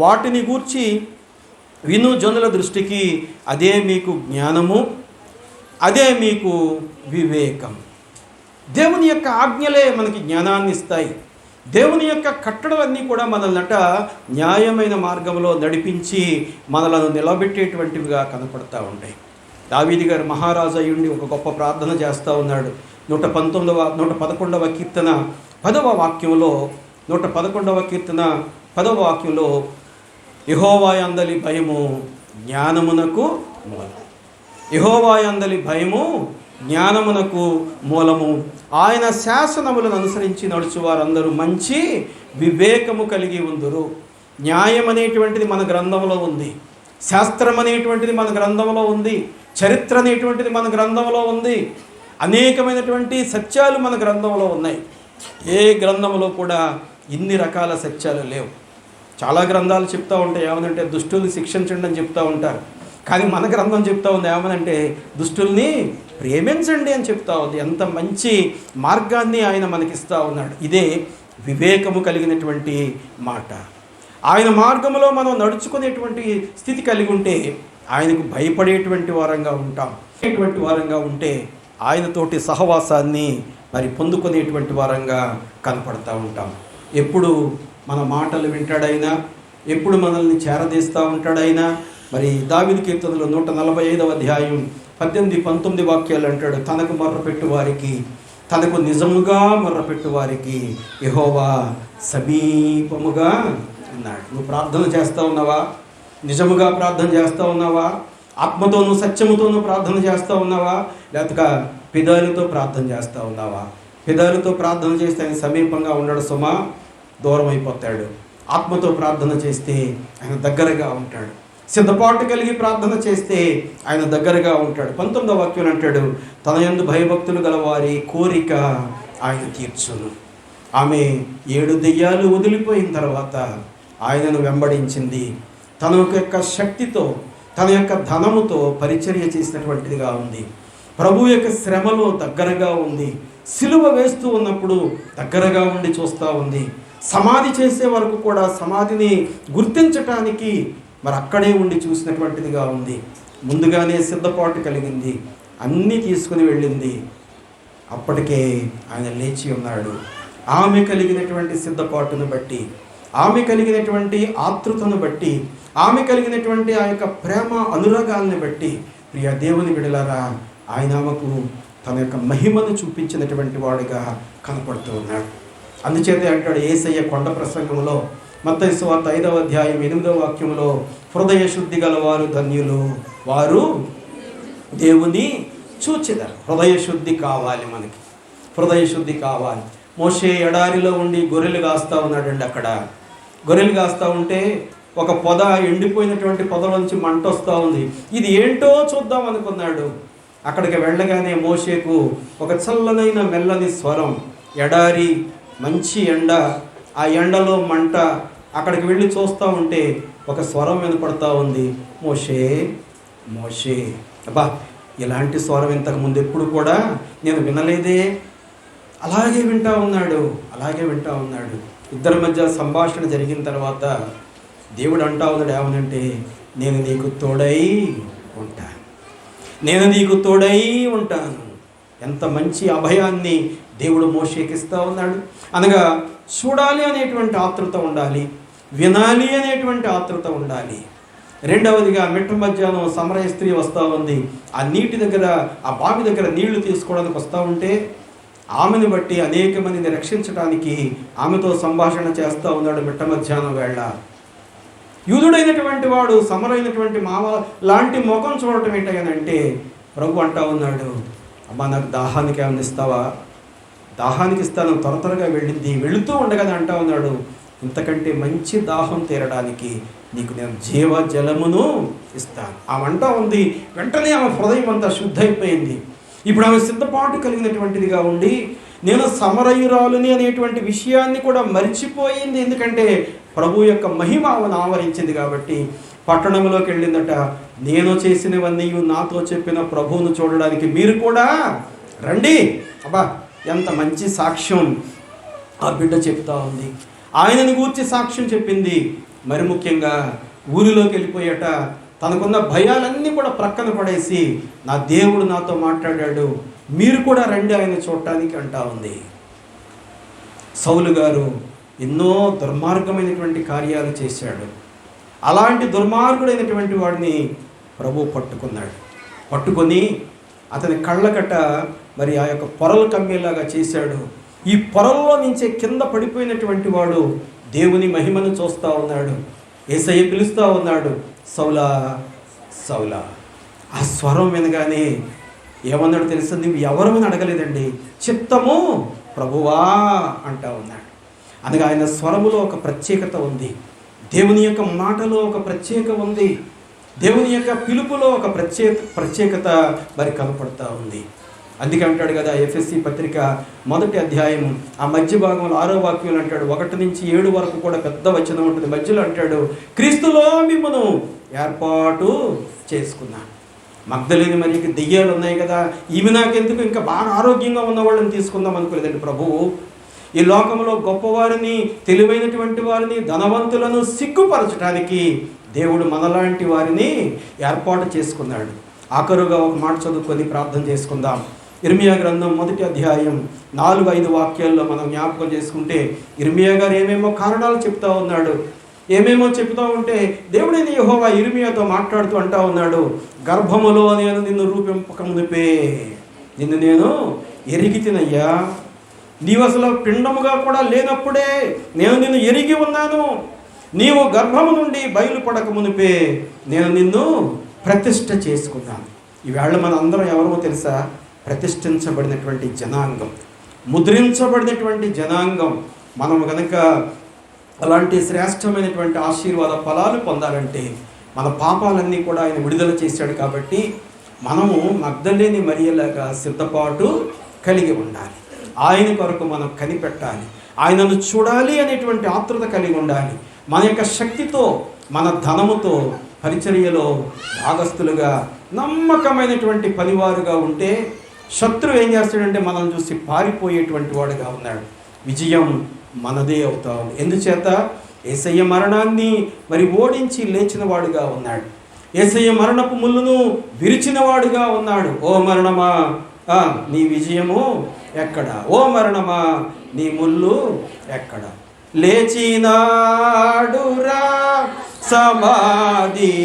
వాటిని గూర్చి విను జనుల దృష్టికి అదే మీకు జ్ఞానము, అదే మీకు వివేకం. దేవుని యొక్క ఆజ్ఞలే మనకి జ్ఞానాన్ని ఇస్తాయి. దేవుని యొక్క కట్టడలన్నీ కూడా మనల్నట న్యాయమైన మార్గంలో నడిపించి మనలను నిలబెట్టేటువంటివిగా కనపడతా ఉంటాయి. దావీదు గారు మహారాజు అయ్యుండి ఒక గొప్ప ప్రార్థన చేస్తూ ఉన్నాడు. 111వ కీర్తన 10వ వాక్యంలో, 111వ కీర్తన 10వ వాక్యంలో, యెహోవా యందలి భయము జ్ఞానమునకు మూలము, యెహోవా యందలి భయము జ్ఞానమునకు మూలము, ఆయన శాసనములను అనుసరించి నడుచు వారందరూ మంచి వివేకము కలిగి ఉందురు. న్యాయం అనేటువంటిది మన గ్రంథంలో ఉంది, శాస్త్రం అనేటువంటిది మన గ్రంథంలో ఉంది, చరిత్ర అనేటువంటిది మన గ్రంథంలో ఉంది, అనేకమైనటువంటి సత్యాలు మన గ్రంథంలో ఉన్నాయి. ఏ గ్రంథంలో కూడా ఇన్ని రకాల సత్యాలు లేవు. చాలా గ్రంథాలు చెప్తూ ఉంటాయి ఏమనంటే దుష్టుల్ని శిక్షించండి అని చెప్తూ ఉంటారు. కానీ మన గ్రంథం చెప్తా ఉంది ఏమనంటే దుష్టుల్ని ప్రేమించండి అని చెప్తా ఉంది. ఎంత మంచి మార్గాన్ని ఆయన మనకిస్తూ ఉన్నాడు. ఇదే వివేకము కలిగినటువంటి మాట. ఆయన మార్గంలో మనం నడుచుకునేటువంటి స్థితి కలిగి ఉంటే ఆయనకు భయపడేటువంటి వారంగా ఉంటాం. వారంగా ఉంటే ఆయనతోటి సహవాసాన్ని మరి పొందుకునేటువంటి వారంగా కనపడతా ఉంటాం. ఎప్పుడు మన మాటలు వింటాడైనా, ఎప్పుడు మనల్ని చేరదీస్తూ ఉంటాడైనా. మరి దావీదు కీర్తనలో 145వ అధ్యాయం 18-19 వాక్యాలు అంటాడు, తనకు మొర్రపెట్టు వారికి, తనకు నిజముగా మొర్రపెట్టు వారికి యెహోవా సమీపముగా ఉన్నాడు. నువ్వు ప్రార్థన చేస్తూ ఉన్నావా? నిజముగా ప్రార్థన చేస్తూ ఉన్నావా? ఆత్మతోనూ సత్యముతోనూ ప్రార్థన చేస్తూ ఉన్నావా? లేకపోతే పెదాలతో ప్రార్థన చేస్తూ ఉన్నావా? పెదాలతో ప్రార్థన చేస్తే ఆయన సమీపంగా ఉండడు సుమా, దూరం అయిపోతాడు. ఆత్మతో ప్రార్థన చేస్తే ఆయన దగ్గరగా ఉంటాడు. సిద్ధపాటు కలిగి ప్రార్థన చేస్తే ఆయన దగ్గరగా ఉంటాడు. 19వ వాక్యం అంటాడు, తన యందు భయభక్తులు గలవారి కోరిక ఆయన తీర్చును. ఆమె 7 దెయ్యాలు వదిలిపోయిన తర్వాత ఆయనను వెంబడించింది. తన యొక్క శక్తితో, తన యొక్క ధనముతో పరిచర్య చేసినటువంటిదిగా ఉంది. ప్రభు యొక్క శ్రమలో దగ్గరగా ఉంది. సిలువ వేస్తూ ఉన్నప్పుడు దగ్గరగా ఉండి చూస్తూ ఉంది. సమాధి చేసే వరకు కూడా సమాధిని గుర్తించటానికి మరి అక్కడే ఉండి చూసినటువంటిదిగా ఉంది. ముందుగానే సిద్ధపాటు కలిగింది, అన్నీ తీసుకుని వెళ్ళింది. అప్పటికే ఆయన లేచి ఉన్నాడు. ఆమె కలిగినటువంటి సిద్ధపాటును బట్టి, ఆమె కలిగినటువంటి ఆతృతను బట్టి, ఆమె కలిగినటువంటి ఆ యొక్క ప్రేమ అనురాగాలను బట్టి ప్రియ దేవుని బిడ్డలారా, ఆయన ఆమెకు తన యొక్క మహిమను చూపించినటువంటి వాడుగా కనపడుతూ ఉన్నాడు. అందుచేత అంటాడు యేసయ్య కొండ ప్రసంగంలో మత్తయి సువార్త 5వ అధ్యాయం 8వ వాక్యంలో, హృదయ శుద్ధి గలవారు ధన్యులు, వారు దేవుని చూచెదరు. హృదయ శుద్ధి కావాలి మనకి, హృదయ శుద్ధి కావాలి. మోషే ఎడారిలో ఉండి గొర్రెలు కాస్తూ ఉన్నాడండి. అక్కడ గొర్రెలు కాస్తూ ఉంటే ఒక పొద, ఎండిపోయినటువంటి పొదలోంచి మంట వస్తూ ఉంది. ఇది ఏంటో చూద్దాం అనుకున్నాడు. అక్కడికి వెళ్ళగానే మోషేకు ఒక చల్లనైన మెల్లని స్వరం, ఎడారి, మంచి ఎండ, ఆ ఎండలో మంట. అక్కడికి వెళ్ళి చూస్తూ ఉంటే ఒక స్వరం వినపడతా ఉంది, మోషే మోషే. అబ్బా, ఇలాంటి స్వరం ఇంతకుముందు ఎప్పుడు కూడా నేను వినలేదే. అలాగే వింటా ఉన్నాడు, అలాగే వింటా ఉన్నాడు. ఇద్దరి మధ్య సంభాషణ జరిగిన తర్వాత దేవుడు అంటా ఉన్నాడు ఏమనంటే, నేను నీకు తోడై ఉంటాను, నేను నీకు తోడై ఉంటాను. ఎంత మంచి అభయాన్ని దేవుడు మోషేకి ఇస్తూ ఉన్నాడు. అనగా చూడాలి అనేటువంటి ఆతృత ఉండాలి, వినాలి అనేటువంటి ఆతృత ఉండాలి. రెండవదిగా మిట్ట మధ్యాహ్నం సమరయ స్త్రీ వస్తూ ఉంది. ఆ నీటి దగ్గర, ఆ బావి దగ్గర నీళ్లు తీసుకోవడానికి వస్తూ ఉంటే ఆమెను బట్టి అనేక మందిని రక్షించడానికి ఆమెతో సంభాషణ చేస్తూ ఉన్నాడు మిట్ట మధ్యాహ్నం వేళ. యూదుడైనటువంటి వాడు సమరైనటువంటి మావ లాంటి ముఖం చూడటం ఏంటంటే ప్రభు అంటా ఉన్నాడు, అమ్మా నాకు దాహానికి ఏమైనా ఇస్తావా? దాహానికి ఇస్తాను, త్వరగా వెళ్ళింది. వెళుతూ ఉండగానే అంటా ఉన్నాడు, ఇంతకంటే మంచి దాహం తీరడానికి నీకు నేను జీవ జలమును ఇస్తాను. ఆమె అంటా ఉంది. వెంటనే ఆమె హృదయం అంతా శుద్ధైపోయింది. ఇప్పుడు ఆమె సిద్ధపాటు కలిగినటువంటిదిగా ఉండి నేను సమరయురాలుని అనేటువంటి విషయాన్ని కూడా మరిచిపోయింది. ఎందుకంటే ప్రభు యొక్క మహిమ ఆమెను ఆవరించింది కాబట్టి. పట్టణంలోకి వెళ్ళిందట. నేను చేసినవన్నీ నాతో చెప్పిన ప్రభువును చూడడానికి మీరు కూడా రండి. అబ్బా, ఎంత మంచి సాక్ష్యం ఆ బిడ్డ చెప్తా ఉంది. ఆయనను గూర్చి సాక్ష్యం చెప్పింది. మరి ముఖ్యంగా ఊరిలోకి వెళ్ళిపోయాట. తనకున్న భయాలన్నీ కూడా ప్రక్కన పడేసి నా దేవుడు నాతో మాట్లాడాడు, మీరు కూడా రండి ఆయన చూడటానికి అంటా ఉంది. సౌలు గారు ఎన్నో దుర్మార్గమైనటువంటి కార్యాలు చేశాడు. అలాంటి దుర్మార్గుడైనటువంటి వాడిని ప్రభు పట్టుకున్నాడు. పట్టుకొని అతని కళ్ళకట మరి ఆ యొక్క పొరలు కమ్మేలాగా చేశాడు. ఈ పొరల్లో నుంచే కింద పడిపోయినటువంటి వాడు దేవుని మహిమను చూస్తూ ఉన్నాడు. యేసయ్య పిలుస్తూ ఉన్నాడు, సౌలా సౌలా. ఆ స్వరం వినగానే ఏమన్నాడు తెలుసా? నువ్వు ఎవరమని అడగలేదండి, చిత్తము ప్రభువా అంటా ఉన్నాడు. అనగా ఆయన స్వరములో ఒక ప్రత్యేకత ఉంది, దేవుని యొక్క మాటలో ఒక ప్రత్యేక ఉంది, దేవుని యొక్క పిలుపులో ఒక ప్రత్యేకత మరి కనపడతా ఉంది. అందుకే అంటాడు కదా ఎఫ్ఎస్సి పత్రిక 1వ అధ్యాయం ఆ మధ్య భాగంలో 6వ వాక్యం అంటాడు, 1 నుంచి 7 వరకు కూడా పెద్ద వచనం ఉంటుంది. మధ్యలో అంటాడు, క్రీస్తులో మిమ్మను ఏర్పాటు చేసుకున్నాను. మగ్దలేని మరియకి దెయ్యాలు ఉన్నాయి కదా, ఈమె నాకెందుకు, ఇంకా బాగా ఆరోగ్యంగా ఉన్న వాళ్ళని తీసుకుందాం అనుకోలేదండి ప్రభువు. ఈ లోకంలో గొప్పవారిని, తెలివైనటువంటి వారిని, ధనవంతులను సిగ్గుపరచడానికి దేవుడు మనలాంటి వారిని ఏర్పాటు చేసుకున్నాడు. ఆఖరుగా ఒక మాట చదువుకొని ప్రార్థన చేసుకుందాం. ఇర్మియా గ్రంథం 1వ అధ్యాయం 4-5 వాక్యాల్లో మనం జ్ఞాపకం చేసుకుంటే ఇర్మియా గారు ఏమేమో కారణాలు చెప్తా ఉన్నాడు. ఏమేమో చెప్తా ఉంటే దేవుడైన యెహోవా ఇర్మియాతో మాట్లాడుతూ అంటా ఉన్నాడు, గర్భములో నేను నిన్ను రూపింపక మునిపే నిన్ను నేను ఎరిగితినయ్యా, నీవు అసలు పిండముగా కూడా లేనప్పుడే నేను నిన్ను ఎరిగి ఉన్నాను, నీవు గర్భము నుండి బయలుపడక మునిపే నేను నిన్ను ప్రతిష్ఠ చేసుకున్నాను. ఈవేళ మన అందరం ఎవరో తెలుసా? ప్రతిష్ఠించబడినటువంటి జనాంగం, ముద్రించబడినటువంటి జనాంగం. మనం కనుక అలాంటి శ్రేష్టమైనటువంటి ఆశీర్వాద ఫలాలు పొందాలంటే మన పాపాలన్నీ కూడా ఆయన విడుదల చేశాడు. కాబట్టి మనము మగ్దలేని మరియలాగా సిద్ధపాటు కలిగి ఉండాలి. ఆయన కొరకు మనం కనిపెట్టాలి, ఆయనను చూడాలి అనేటువంటి ఆతృత కలిగి ఉండాలి. మన యొక్క శక్తితో, మన ధనముతో పరిచర్యలో భాగస్థులుగా, నమ్మకమైనటువంటి పనివారుగా ఉంటే శత్రువు ఏం చేస్తాడంటే మనం చూసి పారిపోయేటువంటి వాడుగా ఉన్నాడు. విజయం మనదే అవుతా ఉంది. ఎందుచేత యేసయ్య మరణాన్ని మరి ఓడించి లేచిన వాడుగా ఉన్నాడు. యేసయ్య మరణపు ముళ్ళును విరిచిన వాడుగా ఉన్నాడు. ఓ మరణమా నీ విజయము ఎక్కడ? ఓ మరణమా నీ ముళ్ళు ఎక్కడ? లేచినాడురా సమాధి,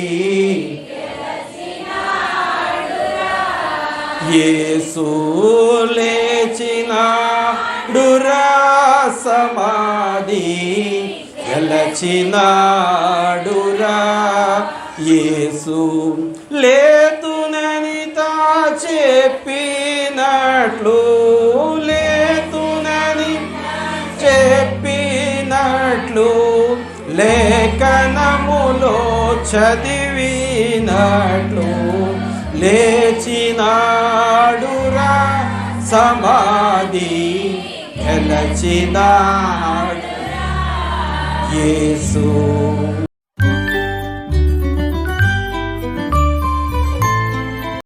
యేసు లేచినాడురా సమాధి, గెలచినాడురా యేసు. లేతునని తా చెప్పినట్లు, లేతునని చెప్పినట్లు, లేఖనములో చదివినట్లు, లేచినాడురా సమాధి, గెలచినాడు యేసు.